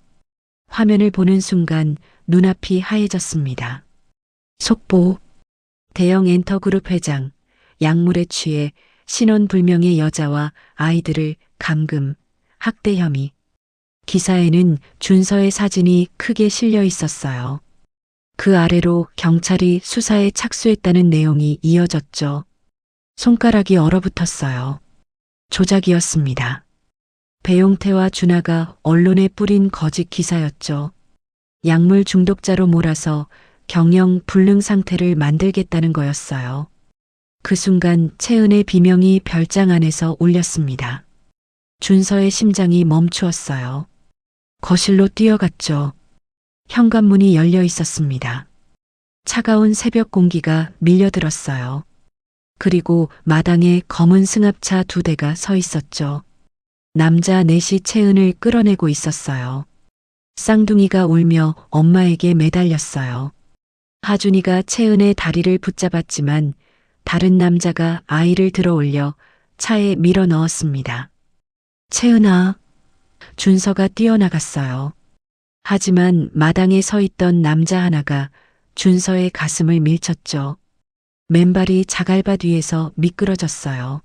화면을 보는 순간 눈앞이 하얘졌습니다. 속보. 대형 엔터그룹 회장, 약물에 취해 신원불명의 여자와 아이들을 감금, 학대 혐의. 기사에는 준서의 사진이 크게 실려 있었어요. 그 아래로 경찰이 수사에 착수했다는 내용이 이어졌죠. 손가락이 얼어붙었어요. 조작이었습니다. 배용태와 준하가 언론에 뿌린 거짓 기사였죠. 약물 중독자로 몰아서 경영 불능 상태를 만들겠다는 거였어요. 그 순간 채은의 비명이 별장 안에서 울렸습니다. 준서의 심장이 멈추었어요. 거실로 뛰어갔죠. 현관문이 열려 있었습니다. 차가운 새벽 공기가 밀려들었어요. 그리고 마당에 검은 승합차 2대가 서 있었죠. 남자 넷이 채은을 끌어내고 있었어요. 쌍둥이가 울며 엄마에게 매달렸어요. 하준이가 채은의 다리를 붙잡았지만 다른 남자가 아이를 들어 올려 차에 밀어 넣었습니다. 채은아, 준서가 뛰어나갔어요. 하지만 마당에 서 있던 남자 하나가 준서의 가슴을 밀쳤죠. 맨발이 자갈밭 위에서 미끄러졌어요.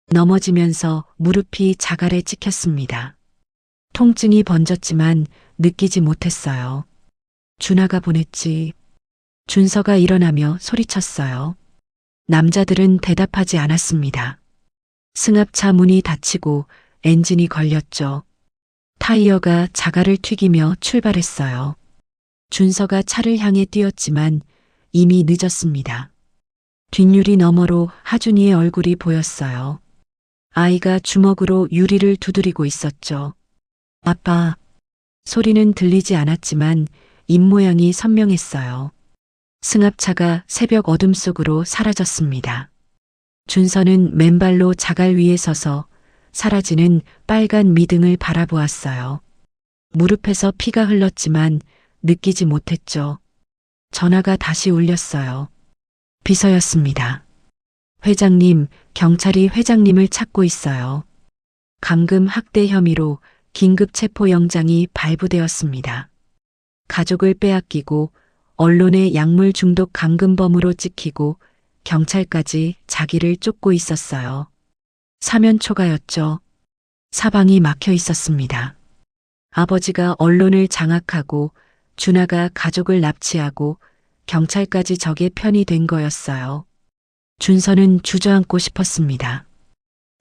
넘어지면서 무릎이 자갈에 찍혔습니다. 통증이 번졌지만 느끼지 못했어요. 준아가 보냈지. 준서가 일어나며 소리쳤어요. 남자들은 대답하지 않았습니다. 승합차 문이 닫히고 엔진이 걸렸죠. 타이어가 자갈을 튀기며 출발했어요. 준서가 차를 향해 뛰었지만 이미 늦었습니다. 뒷유리 너머로 하준이의 얼굴이 보였어요. 아이가 주먹으로 유리를 두드리고 있었죠. 아빠. 소리는 들리지 않았지만 입모양이 선명했어요. 승합차가 새벽 어둠 속으로 사라졌습니다. 준서는 맨발로 자갈 위에 서서 사라지는 빨간 미등을 바라보았어요. 무릎에서 피가 흘렀지만 느끼지 못했죠. 전화가 다시 울렸어요. 비서였습니다. 회장님, 경찰이 회장님을 찾고 있어요. 감금 학대 혐의로 긴급 체포 영장이 발부되었습니다. 가족을 빼앗기고 언론의 약물 중독 감금범으로 찍히고 경찰까지 자기를 쫓고 있었어요. 사면 초가였죠. 사방이 막혀 있었습니다. 아버지가 언론을 장악하고 준아가 가족을 납치하고 경찰까지 적의 편이 된 거였어요. 준서는 주저앉고 싶었습니다.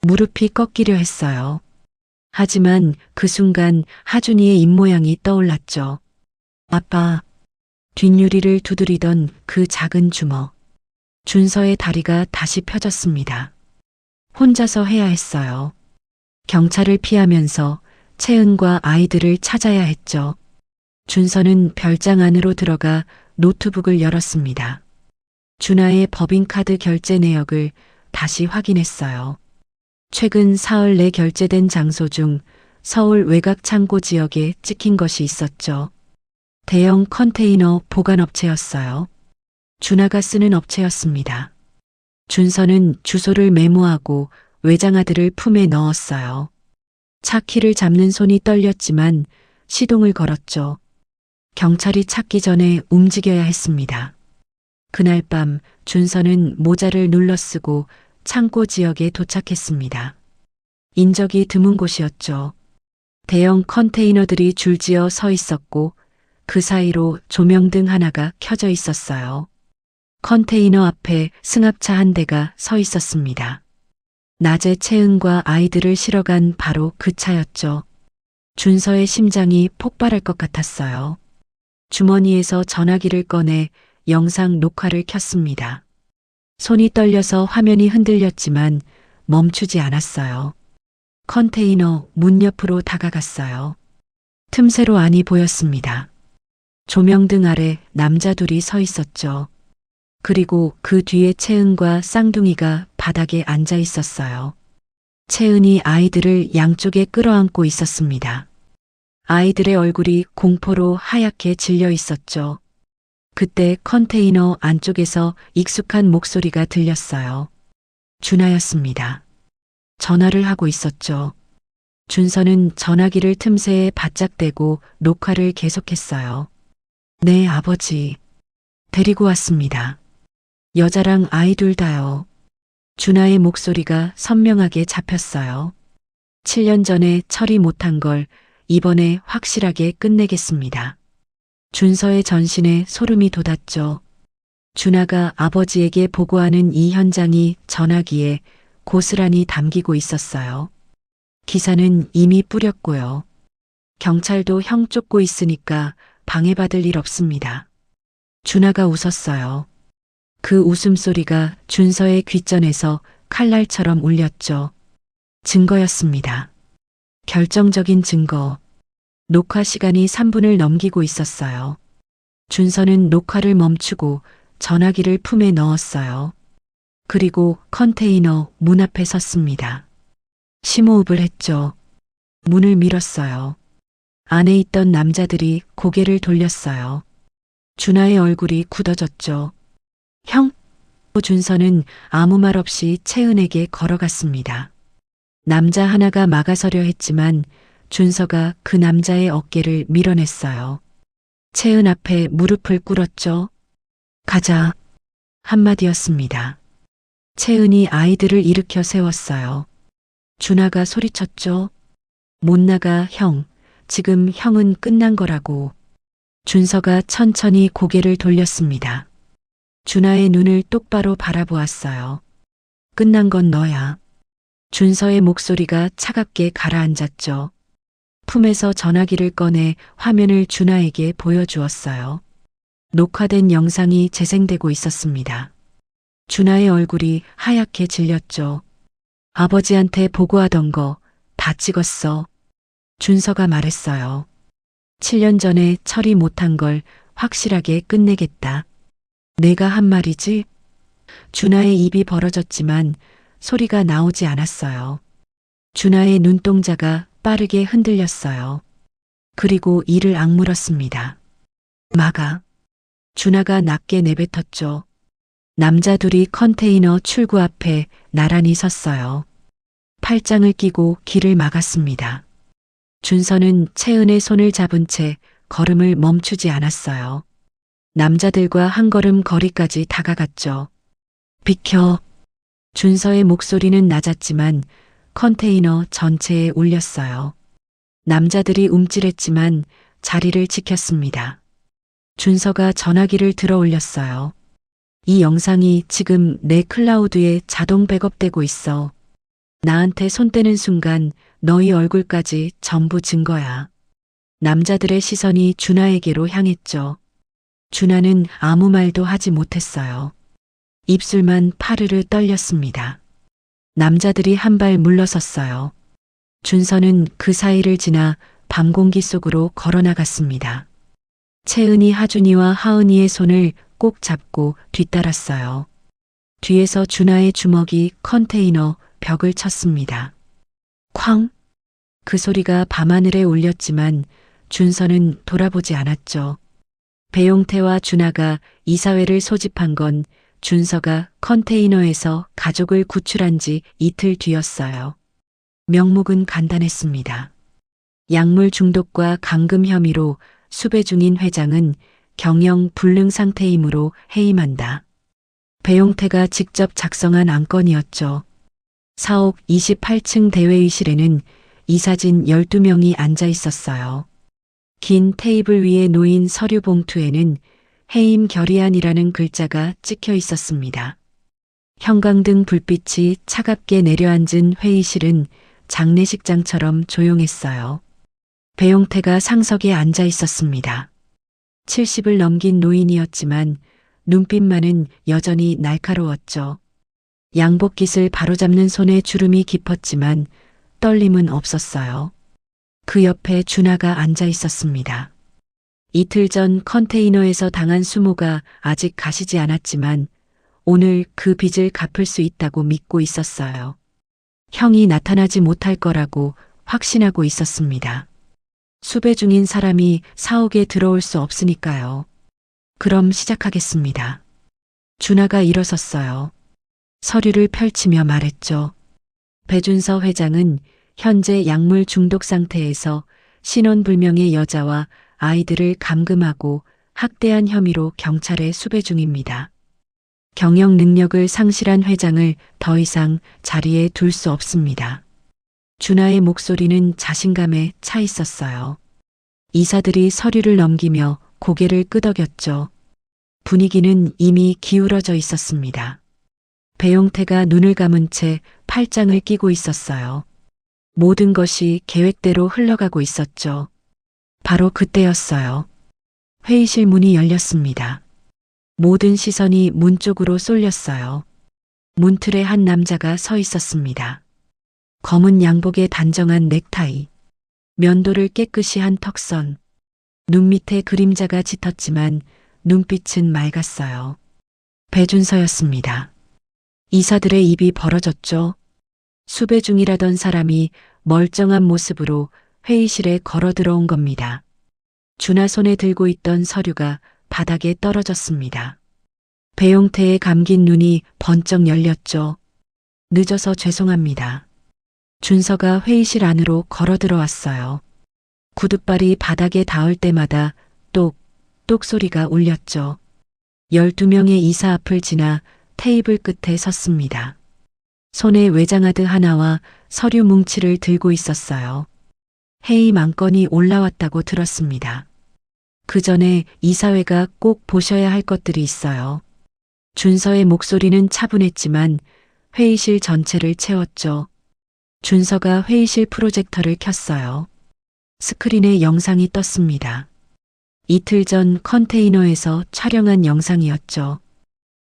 무릎이 꺾이려 했어요. 하지만 그 순간 하준이의 입모양이 떠올랐죠. 아빠. 뒷유리를 두드리던 그 작은 주먹. 준서의 다리가 다시 펴졌습니다. 혼자서 해야 했어요. 경찰을 피하면서 채은과 아이들을 찾아야 했죠. 준서는 별장 안으로 들어가 노트북을 열었습니다. 준하의 법인카드 결제 내역을 다시 확인했어요. 최근 사흘 내 결제된 장소 중 서울 외곽 창고 지역에 찍힌 것이 있었죠. 대형 컨테이너 보관업체였어요. 준하가 쓰는 업체였습니다. 준서는 주소를 메모하고 외장하드를 품에 넣었어요. 차 키를 잡는 손이 떨렸지만 시동을 걸었죠. 경찰이 찾기 전에 움직여야 했습니다. 그날 밤 준서는 모자를 눌러 쓰고 창고 지역에 도착했습니다. 인적이 드문 곳이었죠. 대형 컨테이너들이 줄지어 서 있었고 그 사이로 조명등 하나가 켜져 있었어요. 컨테이너 앞에 승합차 한 대가 서 있었습니다. 낮에 채은과 아이들을 실어간 바로 그 차였죠. 준서의 심장이 폭발할 것 같았어요. 주머니에서 전화기를 꺼내 영상 녹화를 켰습니다. 손이 떨려서 화면이 흔들렸지만 멈추지 않았어요. 컨테이너 문 옆으로 다가갔어요. 틈새로 안이 보였습니다. 조명등 아래 남자 둘이 서 있었죠. 그리고 그 뒤에 채은과 쌍둥이가 바닥에 앉아 있었어요. 채은이 아이들을 양쪽에 끌어안고 있었습니다. 아이들의 얼굴이 공포로 하얗게 질려 있었죠. 그때 컨테이너 안쪽에서 익숙한 목소리가 들렸어요. 준하였습니다. 전화를 하고 있었죠. 준서는 전화기를 틈새에 바짝 대고 녹화를 계속했어요. 네, 아버지. 데리고 왔습니다. 여자랑 아이 둘 다요. 준하의 목소리가 선명하게 잡혔어요. 7년 전에 처리 못한 걸 이번에 확실하게 끝내겠습니다. 준서의 전신에 소름이 돋았죠. 준하가 아버지에게 보고하는 이 현장이 전화기에 고스란히 담기고 있었어요. 기사는 이미 뿌렸고요. 경찰도 형 쫓고 있으니까 방해받을 일 없습니다. 준하가 웃었어요. 그 웃음소리가 준서의 귓전에서 칼날처럼 울렸죠. 증거였습니다. 결정적인 증거. 녹화 시간이 3분을 넘기고 있었어요. 준서는 녹화를 멈추고 전화기를 품에 넣었어요. 그리고 컨테이너 문 앞에 섰습니다. 심호흡을 했죠. 문을 밀었어요. 안에 있던 남자들이 고개를 돌렸어요. 준하의 얼굴이 굳어졌죠. 형! 준서는 아무 말 없이 채은에게 걸어갔습니다. 남자 하나가 막아서려 했지만 준서가 그 남자의 어깨를 밀어냈어요. 채은 앞에 무릎을 꿇었죠. 가자. 한마디였습니다. 채은이 아이들을 일으켜 세웠어요. 준하가 소리쳤죠. 못 나가, 형. 지금 형은 끝난 거라고. 준서가 천천히 고개를 돌렸습니다. 준하의 눈을 똑바로 바라보았어요. 끝난 건 너야. 준서의 목소리가 차갑게 가라앉았죠. 품에서 전화기를 꺼내 화면을 준하에게 보여주었어요. 녹화된 영상이 재생되고 있었습니다. 준하의 얼굴이 하얗게 질렸죠. 아버지한테 보고하던 거 다 찍었어. 준서가 말했어요. 7년 전에 처리 못한 걸 확실하게 끝내겠다. 내가 한 말이지? 준하의 입이 벌어졌지만 소리가 나오지 않았어요. 준하의 눈동자가 빠르게 흔들렸어요. 그리고 이를 악물었습니다. 막아. 준하가 낮게 내뱉었죠. 남자 둘이 컨테이너 출구 앞에 나란히 섰어요. 팔짱을 끼고 길을 막았습니다. 준서는 채은의 손을 잡은 채 걸음을 멈추지 않았어요. 남자들과 한 걸음 거리까지 다가갔죠. 비켜. 준서의 목소리는 낮았지만 컨테이너 전체에 울렸어요. 남자들이 움찔했지만 자리를 지켰습니다. 준서가 전화기를 들어 올렸어요. 이 영상이 지금 내 클라우드에 자동 백업되고 있어. 나한테 손 떼는 순간 너희 얼굴까지 전부 증거야. 남자들의 시선이 준하에게로 향했죠. 준하는 아무 말도 하지 못했어요. 입술만 파르르 떨렸습니다. 남자들이 한 발 물러섰어요. 준서는 그 사이를 지나 밤 공기 속으로 걸어나갔습니다. 채은이 하준이와 하은이의 손을 꼭 잡고 뒤따랐어요. 뒤에서 준하의 주먹이 컨테이너 벽을 쳤습니다. 쾅! 그 소리가 밤하늘에 울렸지만 준서는 돌아보지 않았죠. 배용태와 준하가 이사회를 소집한 건 준서가 컨테이너에서 가족을 구출한 지 이틀 뒤였어요. 명목은 간단했습니다. 약물 중독과 감금 혐의로 수배 중인 회장은 경영 불능 상태이므로 해임한다. 배용태가 직접 작성한 안건이었죠. 사옥 28층 대회의실에는 이사진 12명이 앉아 있었어요. 긴 테이블 위에 놓인 서류 봉투에는 해임 결의안이라는 글자가 찍혀 있었습니다. 형광등 불빛이 차갑게 내려앉은 회의실은 장례식장처럼 조용했어요. 배용태가 상석에 앉아 있었습니다. 70을 넘긴 노인이었지만 눈빛만은 여전히 날카로웠죠. 양복깃을 바로잡는 손에 주름이 깊었지만 떨림은 없었어요. 그 옆에 준하가 앉아 있었습니다. 이틀 전 컨테이너에서 당한 수모가 아직 가시지 않았지만 오늘 그 빚을 갚을 수 있다고 믿고 있었어요. 형이 나타나지 못할 거라고 확신하고 있었습니다. 수배 중인 사람이 사옥에 들어올 수 없으니까요. 그럼 시작하겠습니다. 준하가 일어섰어요. 서류를 펼치며 말했죠. 배준서 회장은 현재 약물 중독 상태에서 신원불명의 여자와 아이들을 감금하고 학대한 혐의로 경찰에 수배 중입니다. 경영 능력을 상실한 회장을 더 이상 자리에 둘 수 없습니다. 준하의 목소리는 자신감에 차 있었어요. 이사들이 서류를 넘기며 고개를 끄덕였죠. 분위기는 이미 기울어져 있었습니다. 배용태가 눈을 감은 채 팔짱을 끼고 있었어요. 모든 것이 계획대로 흘러가고 있었죠. 바로 그때였어요. 회의실 문이 열렸습니다. 모든 시선이 문 쪽으로 쏠렸어요. 문틀에 한 남자가 서 있었습니다. 검은 양복에 단정한 넥타이, 면도를 깨끗이 한 턱선, 눈 밑에 그림자가 짙었지만 눈빛은 맑았어요. 배준서였습니다. 이사들의 입이 벌어졌죠. 수배 중이라던 사람이 멀쩡한 모습으로 회의실에 걸어 들어온 겁니다. 준하 손에 들고 있던 서류가 바닥에 떨어졌습니다. 배용태의 감긴 눈이 번쩍 열렸죠. 늦어서 죄송합니다. 준서가 회의실 안으로 걸어 들어왔어요. 구둣발이 바닥에 닿을 때마다 똑똑 소리가 울렸죠. 12명의 이사 앞을 지나 테이블 끝에 섰습니다. 손에 외장하드 하나와 서류 뭉치를 들고 있었어요. 회의 만건이 올라왔다고 들었습니다. 그 전에 이사회가 꼭 보셔야 할 것들이 있어요. 준서의 목소리는 차분했지만 회의실 전체를 채웠죠. 준서가 회의실 프로젝터를 켰어요. 스크린에 영상이 떴습니다. 이틀 전 컨테이너에서 촬영한 영상이었죠.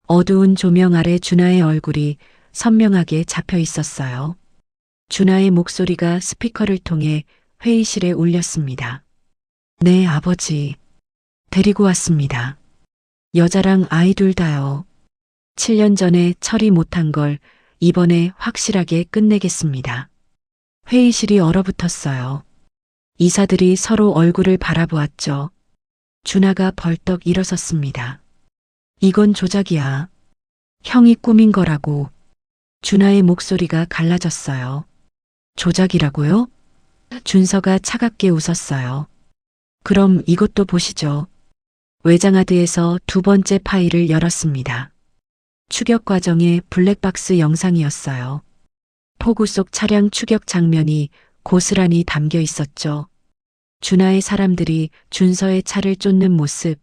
어두운 조명 아래 준하의 얼굴이 선명하게 잡혀 있었어요. 준하의 목소리가 스피커를 통해 회의실에 울렸습니다. 네, 아버지. 데리고 왔습니다. 여자랑 아이 둘 다요. 7년 전에 처리 못한 걸 이번에 확실하게 끝내겠습니다. 회의실이 얼어붙었어요. 이사들이 서로 얼굴을 바라보았죠. 준하가 벌떡 일어섰습니다. 이건 조작이야. 형이 꾸민 거라고. 준하의 목소리가 갈라졌어요. 조작이라고요? 준서가 차갑게 웃었어요. 그럼 이것도 보시죠. 외장하드에서 두 번째 파일을 열었습니다. 추격 과정의 블랙박스 영상이었어요. 폭우 속 차량 추격 장면이 고스란히 담겨 있었죠. 준하의 사람들이 준서의 차를 쫓는 모습,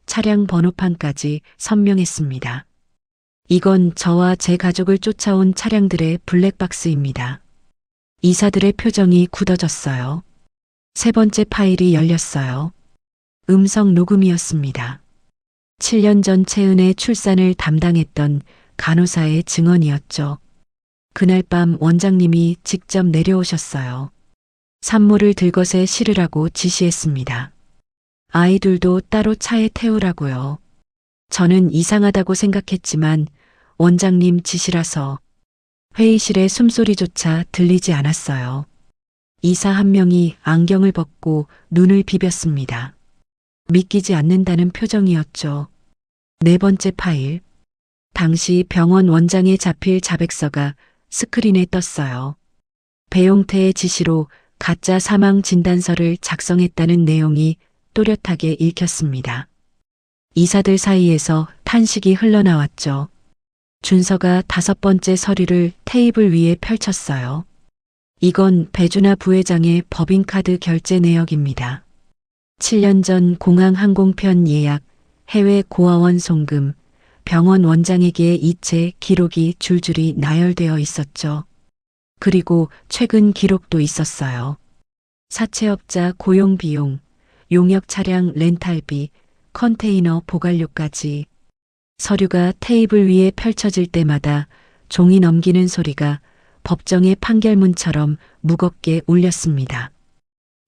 차량 번호판까지 선명했습니다. 이건 저와 제 가족을 쫓아온 차량들의 블랙박스입니다. 이사들의 표정이 굳어졌어요. 세 번째 파일이 열렸어요. 음성 녹음이었습니다. 7년 전 채은의 출산을 담당했던 간호사의 증언이었죠. 그날 밤 원장님이 직접 내려오셨어요. 산모를 들것에 실으라고 지시했습니다. 아이들도 따로 차에 태우라고요. 저는 이상하다고 생각했지만 원장님 지시라서 회의실의 숨소리조차 들리지 않았어요. 이사 한 명이 안경을 벗고 눈을 비볐습니다. 믿기지 않는다는 표정이었죠. 네 번째 파일. 당시 병원 원장에 잡힐 자백서가 스크린에 떴어요. 배용태의 지시로 가짜 사망 진단서를 작성했다는 내용이 또렷하게 읽혔습니다. 이사들 사이에서 탄식이 흘러나왔죠. 준서가 다섯 번째 서류를 테이블 위에 펼쳤어요. 이건 배준하 부회장의 법인카드 결제 내역입니다. 7년 전 공항 항공편 예약, 해외 고아원 송금, 병원 원장에게 이체 기록이 줄줄이 나열되어 있었죠. 그리고 최근 기록도 있었어요. 사채업자 고용 비용, 용역 차량 렌탈비, 컨테이너 보관료까지. 서류가 테이블 위에 펼쳐질 때마다 종이 넘기는 소리가 법정의 판결문처럼 무겁게 울렸습니다.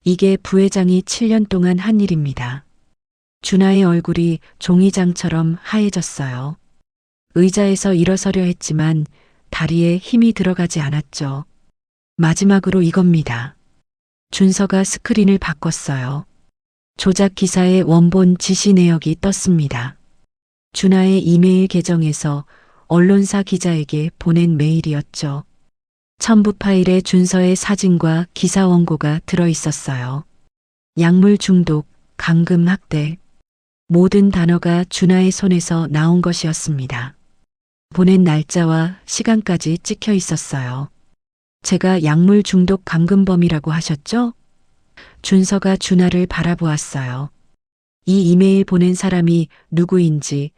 이게 부회장이 7년 동안 한 일입니다. 준하의 얼굴이 종이장처럼 하얘졌어요. 의자에서 일어서려 했지만 다리에 힘이 들어가지 않았죠. 마지막으로 이겁니다. 준서가 스크린을 바꿨어요. 조작 기사의 원본 지시 내역이 떴습니다. 준하의 이메일 계정에서 언론사 기자에게 보낸 메일이었죠. 첨부 파일에 준서의 사진과 기사 원고가 들어 있었어요. 약물 중독, 감금 학대. 모든 단어가 준하의 손에서 나온 것이었습니다. 보낸 날짜와 시간까지 찍혀 있었어요. 제가 약물 중독 감금범이라고 하셨죠? 준서가 준하를 바라보았어요. 이 이메일 보낸 사람이 누구인지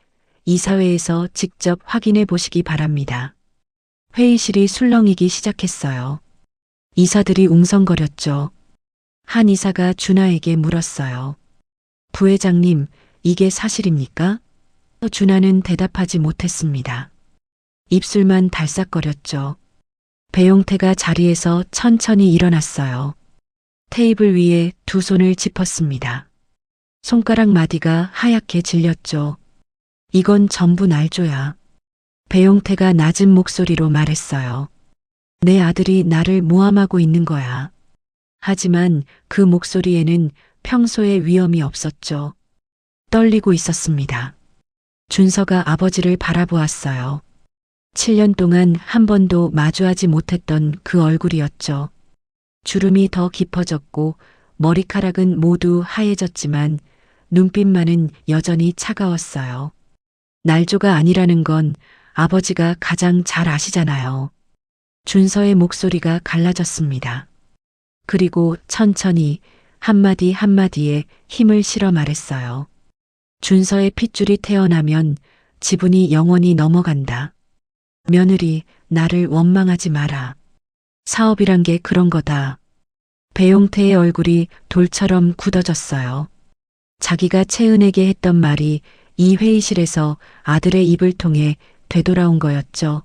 이사회에서 직접 확인해 보시기 바랍니다. 회의실이 술렁이기 시작했어요. 이사들이 웅성거렸죠. 한 이사가 준하에게 물었어요. 부회장님, 이게 사실입니까? 준하는 대답하지 못했습니다. 입술만 달싹거렸죠. 배용태가 자리에서 천천히 일어났어요. 테이블 위에 두 손을 짚었습니다. 손가락 마디가 하얗게 질렸죠. 이건 전부 날조야. 배용태가 낮은 목소리로 말했어요. 내 아들이 나를 모함하고 있는 거야. 하지만 그 목소리에는 평소의 위엄이 없었죠. 떨리고 있었습니다. 준서가 아버지를 바라보았어요. 7년 동안 한 번도 마주하지 못했던 그 얼굴이었죠. 주름이 더 깊어졌고 머리카락은 모두 하얘졌지만 눈빛만은 여전히 차가웠어요. 날조가 아니라는 건 아버지가 가장 잘 아시잖아요. 준서의 목소리가 갈라졌습니다. 그리고 천천히 한마디 한마디에 힘을 실어 말했어요. 준서의 핏줄이 태어나면 지분이 영원히 넘어간다. 며느리, 나를 원망하지 마라. 사업이란 게 그런 거다. 배용태의 얼굴이 돌처럼 굳어졌어요. 자기가 채은에게 했던 말이 이 회의실에서 아들의 입을 통해 되돌아온 거였죠.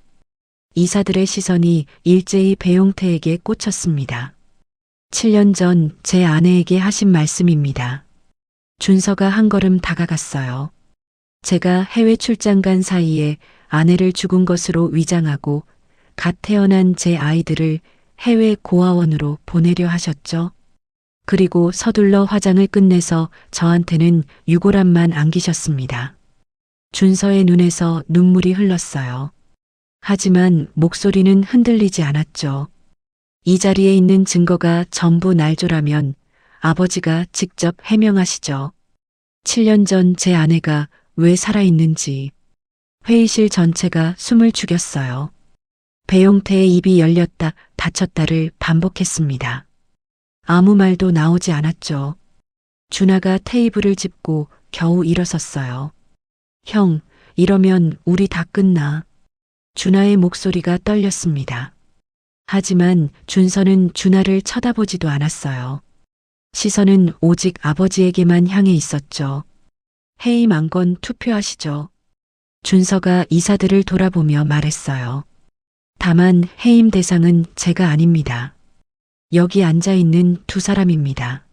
이사들의 시선이 일제히 배용태에게 꽂혔습니다. 7년 전 제 아내에게 하신 말씀입니다. 준서가 한 걸음 다가갔어요. 제가 해외 출장 간 사이에 아내를 죽은 것으로 위장하고 갓 태어난 제 아이들을 해외 고아원으로 보내려 하셨죠. 그리고 서둘러 화장을 끝내서 저한테는 유골함만 안기셨습니다. 준서의 눈에서 눈물이 흘렀어요. 하지만 목소리는 흔들리지 않았죠. 이 자리에 있는 증거가 전부 날조라면 아버지가 직접 해명하시죠. 7년 전 제 아내가 왜 살아있는지. 회의실 전체가 숨을 죽였어요. 배용태의 입이 열렸다 닫혔다를 반복했습니다. 아무 말도 나오지 않았죠. 준하가 테이블을 짚고 겨우 일어섰어요. 형, 이러면 우리 다 끝나. 준하의 목소리가 떨렸습니다. 하지만 준서는 준하를 쳐다보지도 않았어요. 시선은 오직 아버지에게만 향해 있었죠. 해임 안건 투표하시죠. 준서가 이사들을 돌아보며 말했어요. 다만 해임 대상은 제가 아닙니다. 여기 앉아있는 두 사람입니다.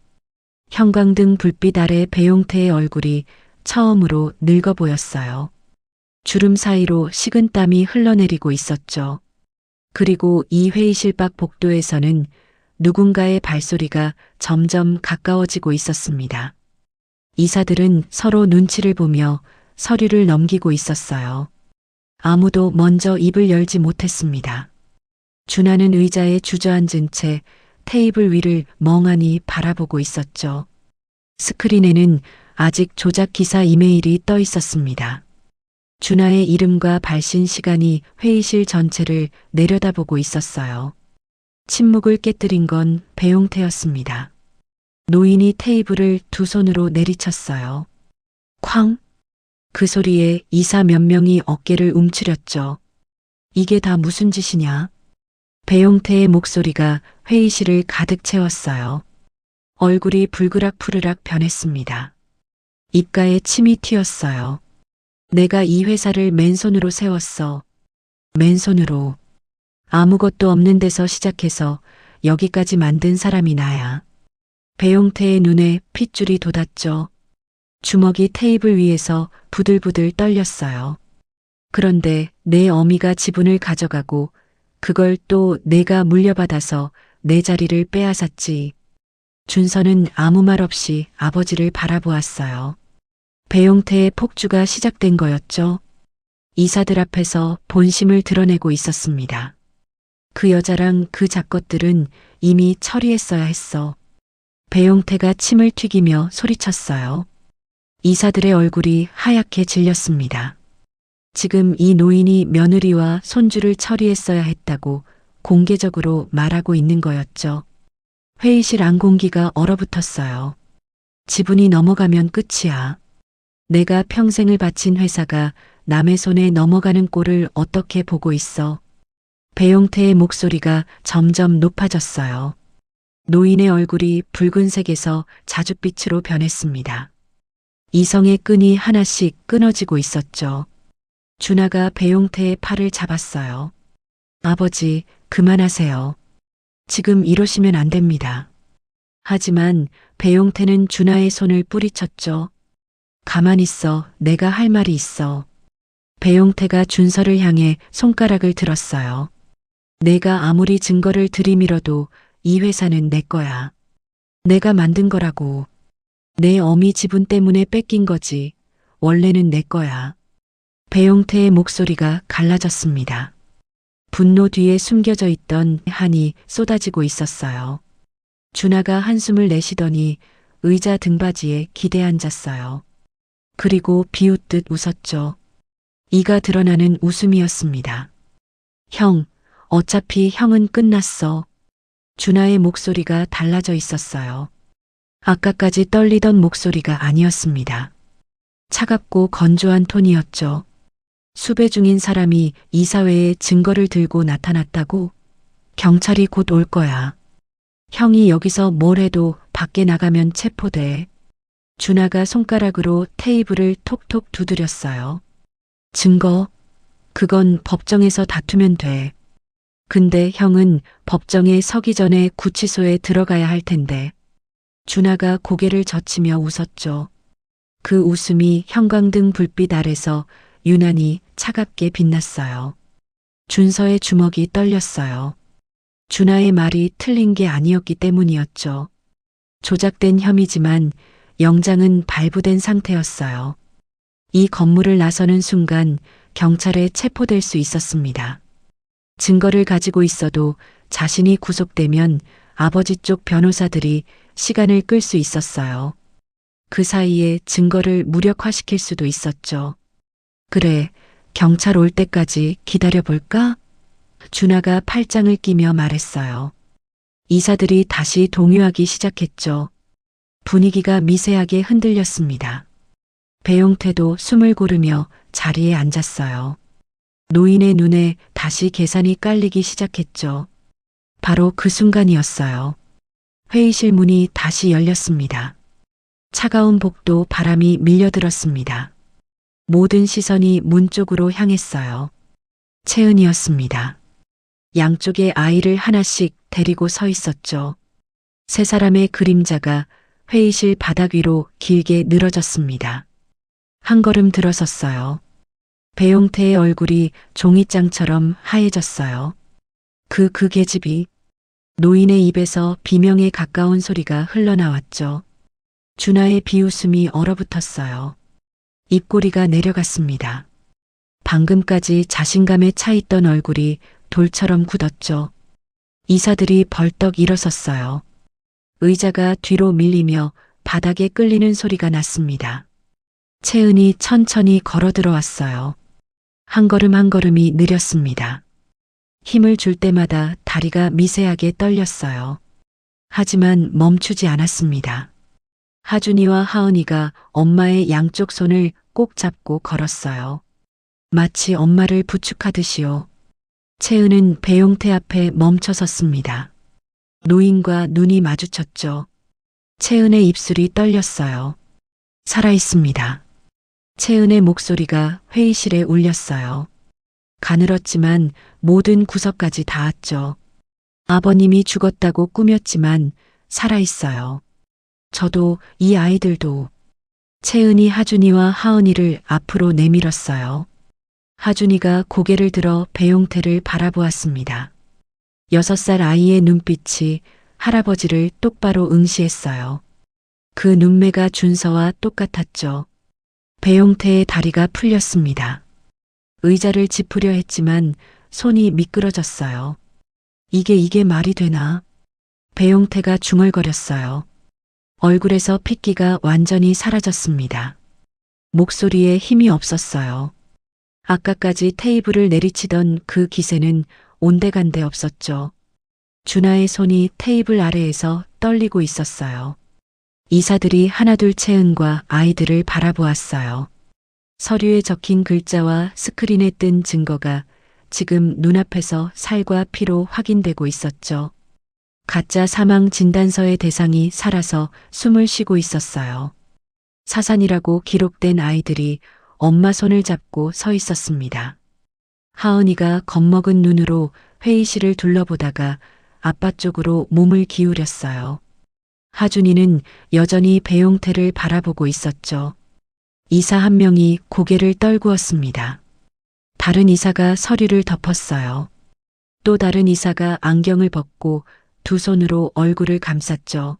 형광등 불빛 아래 배용태의 얼굴이 처음으로 늙어 보였어요. 주름 사이로 식은 땀이 흘러내리고 있었죠. 그리고 이 회의실 밖 복도에서는 누군가의 발소리가 점점 가까워지고 있었습니다. 이사들은 서로 눈치를 보며 서류를 넘기고 있었어요. 아무도 먼저 입을 열지 못했습니다. 준하는 의자에 주저앉은 채 테이블 위를 멍하니 바라보고 있었죠. 스크린에는 아직 조작 기사 이메일이 떠 있었습니다. 준하의 이름과 발신 시간이 회의실 전체를 내려다보고 있었어요. 침묵을 깨뜨린 건 배용태였습니다. 노인이 테이블을 두 손으로 내리쳤어요. 쾅! 그 소리에 이사 몇 명이 어깨를 움츠렸죠. 이게 다 무슨 짓이냐? 배용태의 목소리가 회의실을 가득 채웠어요. 얼굴이 불그락 푸르락 변했습니다. 입가에 침이 튀었어요. 내가 이 회사를 맨손으로 세웠어. 맨손으로. 아무것도 없는 데서 시작해서 여기까지 만든 사람이 나야. 배용태의 눈에 핏줄이 돋았죠. 주먹이 테이블 위에서 부들부들 떨렸어요. 그런데 내 어미가 지분을 가져가고 그걸 또 내가 물려받아서 내 자리를 빼앗았지. 준서는 아무 말 없이 아버지를 바라보았어요. 배용태의 폭주가 시작된 거였죠. 이사들 앞에서 본심을 드러내고 있었습니다. 그 여자랑 그 작것들은 이미 처리했어야 했어. 배용태가 침을 튀기며 소리쳤어요. 이사들의 얼굴이 하얗게 질렸습니다. 지금 이 노인이 며느리와 손주를 처리했어야 했다고 공개적으로 말하고 있는 거였죠. 회의실 안 공기가 얼어붙었어요. 지분이 넘어가면 끝이야. 내가 평생을 바친 회사가 남의 손에 넘어가는 꼴을 어떻게 보고 있어. 배용태의 목소리가 점점 높아졌어요. 노인의 얼굴이 붉은색에서 자줏빛으로 변했습니다. 이성의 끈이 하나씩 끊어지고 있었죠. 준하가 배용태의 팔을 잡았어요. 아버지, 그만하세요. 지금 이러시면 안 됩니다. 하지만 배용태는 준하의 손을 뿌리쳤죠. 가만히 있어, 내가 할 말이 있어. 배용태가 준서를 향해 손가락을 들었어요. 내가 아무리 증거를 들이밀어도 이 회사는 내 거야. 내가 만든 거라고. 내 어미 지분 때문에 뺏긴 거지. 원래는 내 거야. 배용태의 목소리가 갈라졌습니다. 분노 뒤에 숨겨져 있던 한이 쏟아지고 있었어요. 준하가 한숨을 내쉬더니 의자 등받이에 기대 앉았어요. 그리고 비웃듯 웃었죠. 이가 드러나는 웃음이었습니다. 형, 어차피 형은 끝났어. 준하의 목소리가 달라져 있었어요. 아까까지 떨리던 목소리가 아니었습니다. 차갑고 건조한 톤이었죠. 수배 중인 사람이 이사회에 증거를 들고 나타났다고? 경찰이 곧 올 거야. 형이 여기서 뭘 해도 밖에 나가면 체포돼. 준하가 손가락으로 테이블을 톡톡 두드렸어요. 증거? 그건 법정에서 다투면 돼. 근데 형은 법정에 서기 전에 구치소에 들어가야 할 텐데. 준하가 고개를 젖히며 웃었죠. 그 웃음이 형광등 불빛 아래서 유난히 차갑게 빛났어요. 준서의 주먹이 떨렸어요. 준하의 말이 틀린 게 아니었기 때문이었죠. 조작된 혐의지만 영장은 발부된 상태였어요. 이 건물을 나서는 순간 경찰에 체포될 수 있었습니다. 증거를 가지고 있어도 자신이 구속되면 아버지 쪽 변호사들이 시간을 끌 수 있었어요. 그 사이에 증거를 무력화시킬 수도 있었죠. 그래, 경찰 올 때까지 기다려볼까? 준하가 팔짱을 끼며 말했어요. 이사들이 다시 동요하기 시작했죠. 분위기가 미세하게 흔들렸습니다. 배용태도 숨을 고르며 자리에 앉았어요. 노인의 눈에 다시 계산이 깔리기 시작했죠. 바로 그 순간이었어요. 회의실 문이 다시 열렸습니다. 차가운 복도 바람이 밀려들었습니다. 모든 시선이 문 쪽으로 향했어요. 채은이었습니다. 양쪽에 아이를 하나씩 데리고 서 있었죠. 세 사람의 그림자가 회의실 바닥 위로 길게 늘어졌습니다. 한 걸음 들어섰어요. 배용태의 얼굴이 종이장처럼 하얘졌어요. 그 계집이. 노인의 입에서 비명에 가까운 소리가 흘러나왔죠. 준하의 비웃음이 얼어붙었어요. 입꼬리가 내려갔습니다. 방금까지 자신감에 차있던 얼굴이 돌처럼 굳었죠. 이사들이 벌떡 일어섰어요. 의자가 뒤로 밀리며 바닥에 끌리는 소리가 났습니다. 채은이 천천히 걸어 들어왔어요. 한 걸음 한 걸음이 느렸습니다. 힘을 줄 때마다 다리가 미세하게 떨렸어요. 하지만 멈추지 않았습니다. 하준이와 하은이가 엄마의 양쪽 손을 꼭 잡고 걸었어요. 마치 엄마를 부축하듯이요. 채은은 배용태 앞에 멈춰 섰습니다. 노인과 눈이 마주쳤죠. 채은의 입술이 떨렸어요. 살아있습니다. 채은의 목소리가 회의실에 울렸어요. 가늘었지만 모든 구석까지 닿았죠. 아버님이 죽었다고 꾸몄지만 살아있어요. 저도 이 아이들도. 채은이 하준이와 하은이를 앞으로 내밀었어요. 하준이가 고개를 들어 배용태를 바라보았습니다. 6살 아이의 눈빛이 할아버지를 똑바로 응시했어요. 그 눈매가 준서와 똑같았죠. 배용태의 다리가 풀렸습니다. 의자를 짚으려 했지만 손이 미끄러졌어요. 이게 말이 되나? 배용태가 중얼거렸어요. 얼굴에서 핏기가 완전히 사라졌습니다. 목소리에 힘이 없었어요. 아까까지 테이블을 내리치던 그 기세는 온데간데 없었죠. 준하의 손이 테이블 아래에서 떨리고 있었어요. 이사들이 하나둘 채은과 아이들을 바라보았어요. 서류에 적힌 글자와 스크린에 뜬 증거가 지금 눈앞에서 살과 피로 확인되고 있었죠. 가짜 사망 진단서의 대상이 살아서 숨을 쉬고 있었어요. 사산이라고 기록된 아이들이 엄마 손을 잡고 서 있었습니다. 하은이가 겁먹은 눈으로 회의실을 둘러보다가 아빠 쪽으로 몸을 기울였어요. 하준이는 여전히 배용태를 바라보고 있었죠. 이사 한 명이 고개를 떨구었습니다. 다른 이사가 서류를 덮었어요. 또 다른 이사가 안경을 벗고 두 손으로 얼굴을 감쌌죠.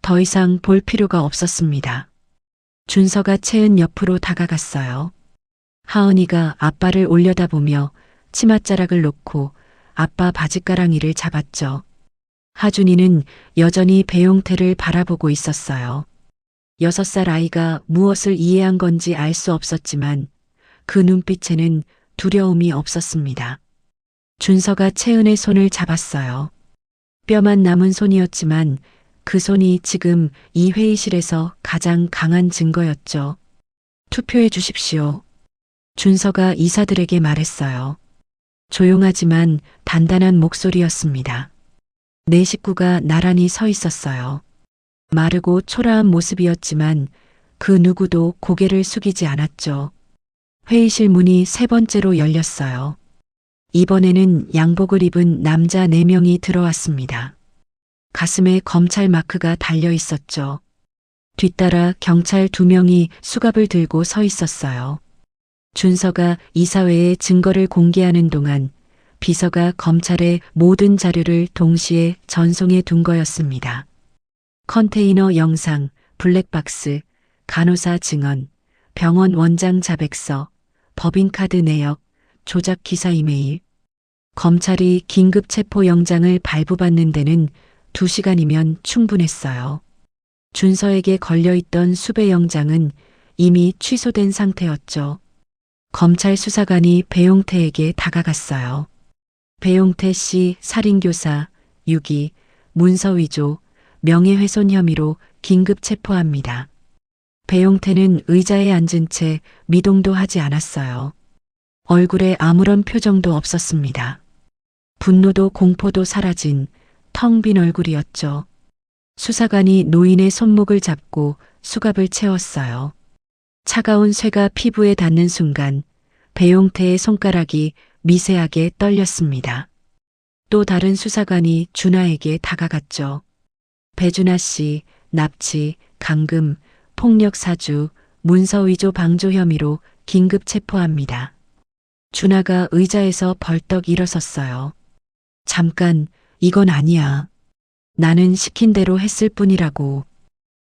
더 이상 볼 필요가 없었습니다. 준서가 채은 옆으로 다가갔어요. 하은이가 아빠를 올려다보며 치맛자락을 놓고 아빠 바짓가랑이를 잡았죠. 하준이는 여전히 배용태를 바라보고 있었어요. 6살 아이가 무엇을 이해한 건지 알 수 없었지만 그 눈빛에는 두려움이 없었습니다. 준서가 채은의 손을 잡았어요. 뼈만 남은 손이었지만 그 손이 지금 이 회의실에서 가장 강한 증거였죠. 투표해 주십시오. 준서가 이사들에게 말했어요. 조용하지만 단단한 목소리였습니다. 네 식구가 나란히 서 있었어요. 마르고 초라한 모습이었지만 그 누구도 고개를 숙이지 않았죠. 회의실 문이 3번째로 열렸어요. 이번에는 양복을 입은 남자 4명이 들어왔습니다. 가슴에 검찰 마크가 달려 있었죠. 뒤따라 경찰 2명이 수갑을 들고 서 있었어요. 준서가 이사회에 증거를 공개하는 동안 비서가 검찰의 모든 자료를 동시에 전송해 둔 거였습니다. 컨테이너 영상, 블랙박스, 간호사 증언, 병원 원장 자백서, 법인카드 내역, 조작 기사 이메일. 검찰이 긴급 체포 영장을 발부받는 데는 2시간이면 충분했어요. 준서에게 걸려있던 수배 영장은 이미 취소된 상태였죠. 검찰 수사관이 배용태에게 다가갔어요. 배용태 씨 살인교사, 유기, 문서위조, 명예훼손 혐의로 긴급 체포합니다. 배용태는 의자에 앉은 채 미동도 하지 않았어요. 얼굴에 아무런 표정도 없었습니다. 분노도 공포도 사라진 텅 빈 얼굴이었죠. 수사관이 노인의 손목을 잡고 수갑을 채웠어요. 차가운 쇠가 피부에 닿는 순간 배용태의 손가락이 미세하게 떨렸습니다. 또 다른 수사관이 준하에게 다가갔죠. 배준하 씨, 납치, 감금, 폭력 사주, 문서 위조 방조 혐의로 긴급 체포합니다. 준하가 의자에서 벌떡 일어섰어요. 잠깐, 이건 아니야. 나는 시킨 대로 했을 뿐이라고.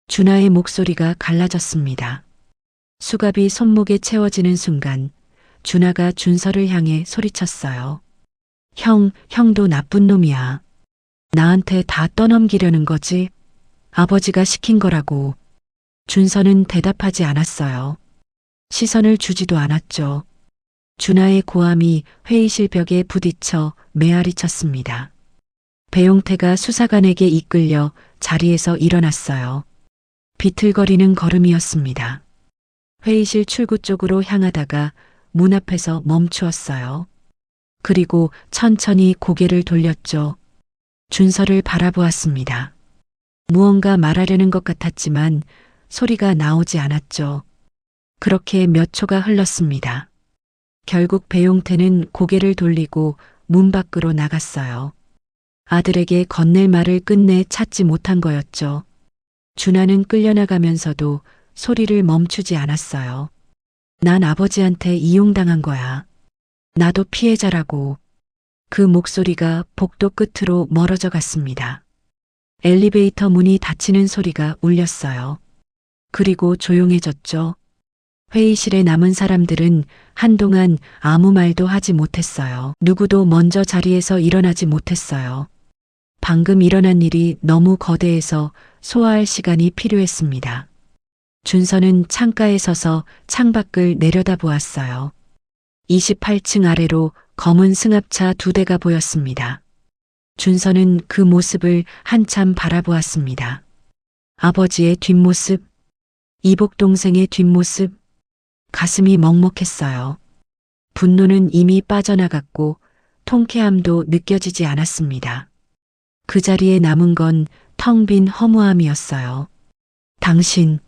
준하의 목소리가 갈라졌습니다. 수갑이 손목에 채워지는 순간 준하가 준서를 향해 소리쳤어요. 형도 나쁜 놈이야. 나한테 다 떠넘기려는 거지? 아버지가 시킨 거라고. 준서는 대답하지 않았어요. 시선을 주지도 않았죠. 준하의 고함이 회의실 벽에 부딪혀 메아리 쳤습니다. 배용태가 수사관에게 이끌려 자리에서 일어났어요. 비틀거리는 걸음이었습니다. 회의실 출구 쪽으로 향하다가 문 앞에서 멈추었어요. 그리고 천천히 고개를 돌렸죠. 준서를 바라보았습니다. 무언가 말하려는 것 같았지만 소리가 나오지 않았죠. 그렇게 몇 초가 흘렀습니다. 결국 배용태는 고개를 돌리고 문 밖으로 나갔어요. 아들에게 건넬 말을 끝내 찾지 못한 거였죠. 준하는 끌려나가면서도 소리를 멈추지 않았어요. 난 아버지한테 이용당한 거야. 나도 피해자라고. 그 목소리가 복도 끝으로 멀어져 갔습니다. 엘리베이터 문이 닫히는 소리가 울렸어요. 그리고 조용해졌죠. 회의실에 남은 사람들은 한동안 아무 말도 하지 못했어요. 누구도 먼저 자리에서 일어나지 못했어요. 방금 일어난 일이 너무 거대해서 소화할 시간이 필요했습니다. 준서는 창가에 서서 창밖을 내려다보았어요. 28층 아래로 검은 승합차 2대가 보였습니다. 준서는 그 모습을 한참 바라보았습니다. 아버지의 뒷모습, 이복 동생의 뒷모습, 가슴이 먹먹했어요. 분노는 이미 빠져나갔고 통쾌함도 느껴지지 않았습니다. 그 자리에 남은 건 텅 빈 허무함이었어요. 당신,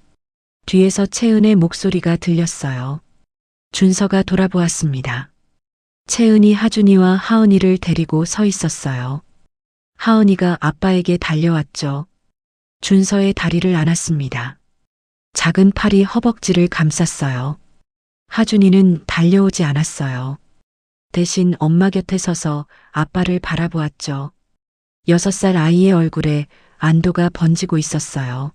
뒤에서 채은의 목소리가 들렸어요. 준서가 돌아보았습니다. 채은이 하준이와 하은이를 데리고 서 있었어요. 하은이가 아빠에게 달려왔죠. 준서의 다리를 안았습니다. 작은 팔이 허벅지를 감쌌어요. 하준이는 달려오지 않았어요. 대신 엄마 곁에 서서 아빠를 바라보았죠. 6살 아이의 얼굴에 안도가 번지고 있었어요.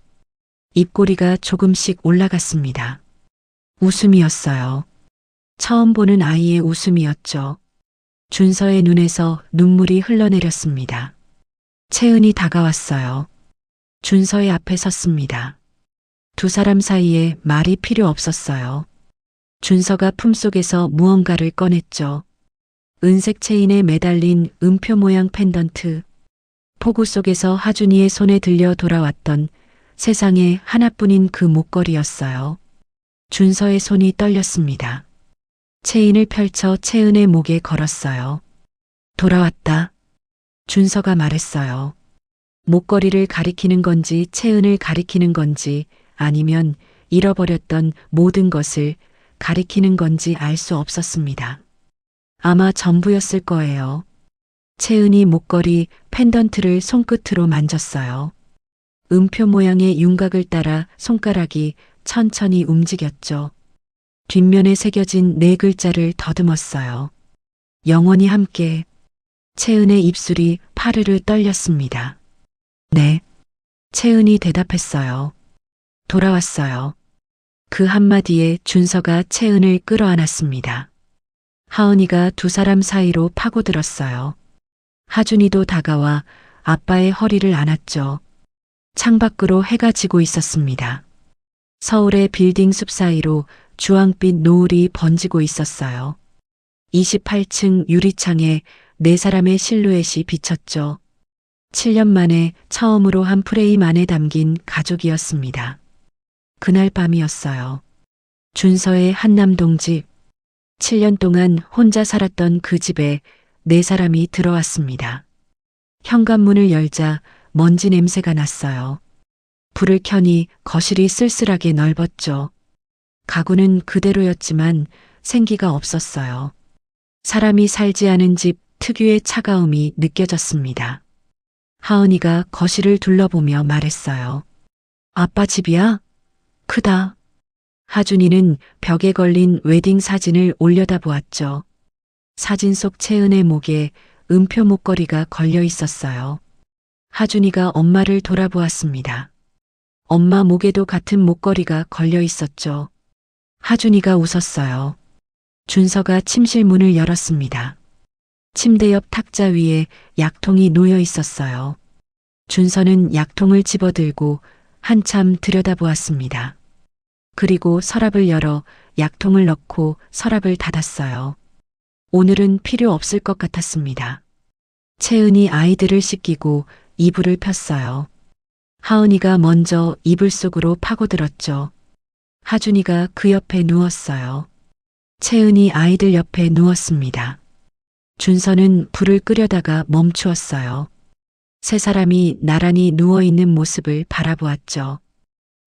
입꼬리가 조금씩 올라갔습니다. 웃음이었어요. 처음 보는 아이의 웃음이었죠. 준서의 눈에서 눈물이 흘러내렸습니다. 채은이 다가왔어요. 준서의 앞에 섰습니다. 두 사람 사이에 말이 필요 없었어요. 준서가 품속에서 무언가를 꺼냈죠. 은색 체인에 매달린 음표 모양 펜던트. 폭우 속에서 하준이의 손에 들려 돌아왔던 세상에 하나뿐인 그 목걸이였어요. 준서의 손이 떨렸습니다. 체인을 펼쳐 채은의 목에 걸었어요. 돌아왔다. 준서가 말했어요. 목걸이를 가리키는 건지 채은을 가리키는 건지 아니면 잃어버렸던 모든 것을 가리키는 건지 알 수 없었습니다. 아마 전부였을 거예요. 채은이 목걸이 펜던트를 손끝으로 만졌어요. 음표 모양의 윤곽을 따라 손가락이 천천히 움직였죠. 뒷면에 새겨진 4글자를 더듬었어요. 영원히 함께. 채은의 입술이 파르르 떨렸습니다. 네. 채은이 대답했어요. 돌아왔어요. 그 한마디에 준서가 채은을 끌어안았습니다. 하은이가 두 사람 사이로 파고들었어요. 하준이도 다가와 아빠의 허리를 안았죠. 창밖으로 해가 지고 있었습니다. 서울의 빌딩 숲 사이로 주황빛 노을이 번지고 있었어요. 28층 유리창에 4사람의 실루엣이 비쳤죠. 7년 만에 처음으로 한 프레임 안에 담긴 가족이었습니다. 그날 밤이었어요. 준서의 한남동 집. 7년 동안 혼자 살았던 그 집에 4사람이 들어왔습니다. 현관문을 열자 먼지 냄새가 났어요. 불을 켜니 거실이 쓸쓸하게 넓었죠. 가구는 그대로였지만 생기가 없었어요. 사람이 살지 않은 집 특유의 차가움이 느껴졌습니다. 하은이가 거실을 둘러보며 말했어요. 아빠 집이야? 크다. 하준이는 벽에 걸린 웨딩 사진을 올려다보았죠. 사진 속 채은의 목에 음표 목걸이가 걸려 있었어요. 하준이가 엄마를 돌아보았습니다. 엄마 목에도 같은 목걸이가 걸려 있었죠. 하준이가 웃었어요. 준서가 침실 문을 열었습니다. 침대 옆 탁자 위에 약통이 놓여 있었어요. 준서는 약통을 집어들고 한참 들여다보았습니다. 그리고 서랍을 열어 약통을 넣고 서랍을 닫았어요. 오늘은 필요 없을 것 같았습니다. 채은이 아이들을 씻기고 이불을 폈어요. 하은이가 먼저 이불 속으로 파고들었죠. 하준이가 그 옆에 누웠어요. 채은이 아이들 옆에 누웠습니다. 준서는 불을 끄려다가 멈추었어요. 3사람이 나란히 누워있는 모습을 바라보았죠.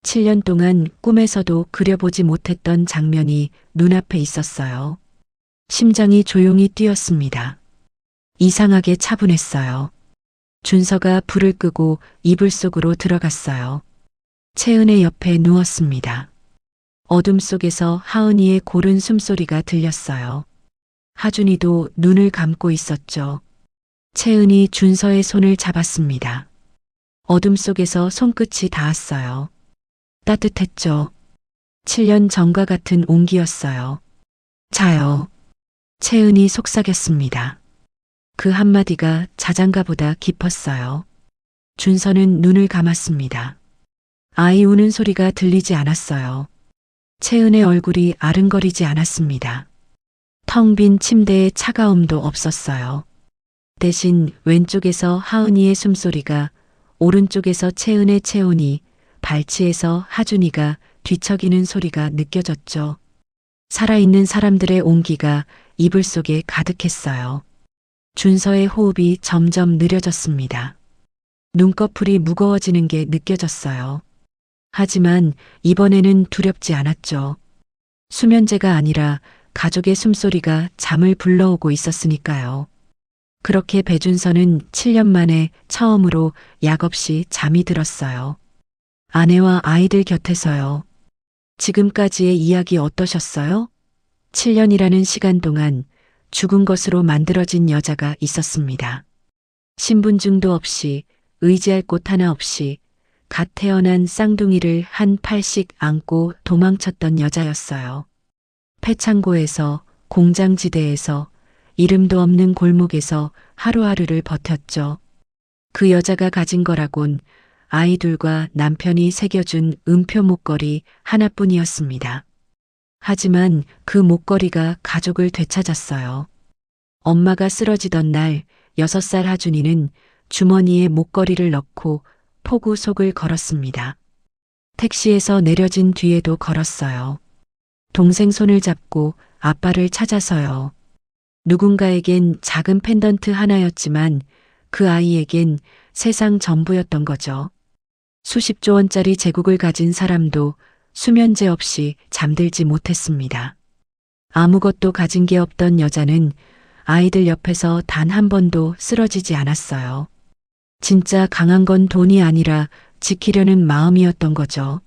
7년 동안 꿈에서도 그려보지 못했던 장면이 눈앞에 있었어요. 심장이 조용히 뛰었습니다. 이상하게 차분했어요. 준서가 불을 끄고 이불 속으로 들어갔어요. 채은의 옆에 누웠습니다. 어둠 속에서 하은이의 고른 숨소리가 들렸어요. 하준이도 눈을 감고 있었죠. 채은이 준서의 손을 잡았습니다. 어둠 속에서 손끝이 닿았어요. 따뜻했죠. 7년 전과 같은 온기였어요. 자요. 채은이 속삭였습니다. 그 한마디가 자장가보다 깊었어요. 준서는 눈을 감았습니다. 아이 우는 소리가 들리지 않았어요. 채은의 얼굴이 아른거리지 않았습니다. 텅 빈 침대에 차가움도 없었어요. 대신 왼쪽에서 하은이의 숨소리가, 오른쪽에서 채은의 체온이, 발치에서 하준이가 뒤척이는 소리가 느껴졌죠. 살아있는 사람들의 온기가 이불 속에 가득했어요. 준서의 호흡이 점점 느려졌습니다. 눈꺼풀이 무거워지는 게 느껴졌어요. 하지만 이번에는 두렵지 않았죠. 수면제가 아니라 가족의 숨소리가 잠을 불러오고 있었으니까요. 그렇게 배준서는 7년 만에 처음으로 약 없이 잠이 들었어요. 아내와 아이들 곁에서요. 지금까지의 이야기 어떠셨어요? 7년이라는 시간 동안 죽은 것으로 만들어진 여자가 있었습니다. 신분증도 없이, 의지할 곳 하나 없이 갓 태어난 쌍둥이를 한 팔씩 안고 도망쳤던 여자였어요. 폐창고에서, 공장지대에서, 이름도 없는 골목에서 하루하루를 버텼죠. 그 여자가 가진 거라곤 아이들과 남편이 새겨준 음표 목걸이 하나뿐이었습니다. 하지만 그 목걸이가 가족을 되찾았어요. 엄마가 쓰러지던 날 6살 하준이는 주머니에 목걸이를 넣고 폭우 속을 걸었습니다. 택시에서 내려진 뒤에도 걸었어요. 동생 손을 잡고 아빠를 찾아서요. 누군가에겐 작은 펜던트 하나였지만 그 아이에겐 세상 전부였던 거죠. 수십조 원짜리 제국을 가진 사람도 수면제 없이 잠들지 못했습니다. 아무것도 가진 게 없던 여자는 아이들 옆에서 단 한 번도 쓰러지지 않았어요. 진짜 강한 건 돈이 아니라 지키려는 마음이었던 거죠.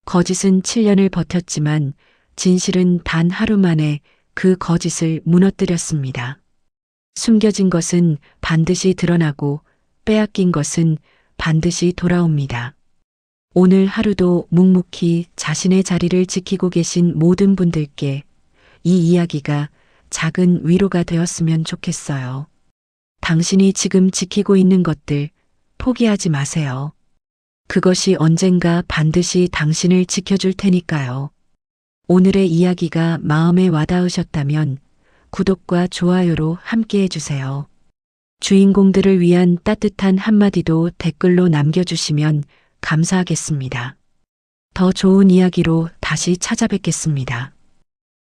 거짓은 7년을 버텼지만 진실은 단 하루 만에 그 거짓을 무너뜨렸습니다. 숨겨진 것은 반드시 드러나고 빼앗긴 것은 반드시 돌아옵니다. 오늘 하루도 묵묵히 자신의 자리를 지키고 계신 모든 분들께 이 이야기가 작은 위로가 되었으면 좋겠어요. 당신이 지금 지키고 있는 것들 포기하지 마세요. 그것이 언젠가 반드시 당신을 지켜줄 테니까요. 오늘의 이야기가 마음에 와닿으셨다면 구독과 좋아요로 함께 해주세요. 주인공들을 위한 따뜻한 한마디도 댓글로 남겨주시면 감사하겠습니다. 더 좋은 이야기로 다시 찾아뵙겠습니다.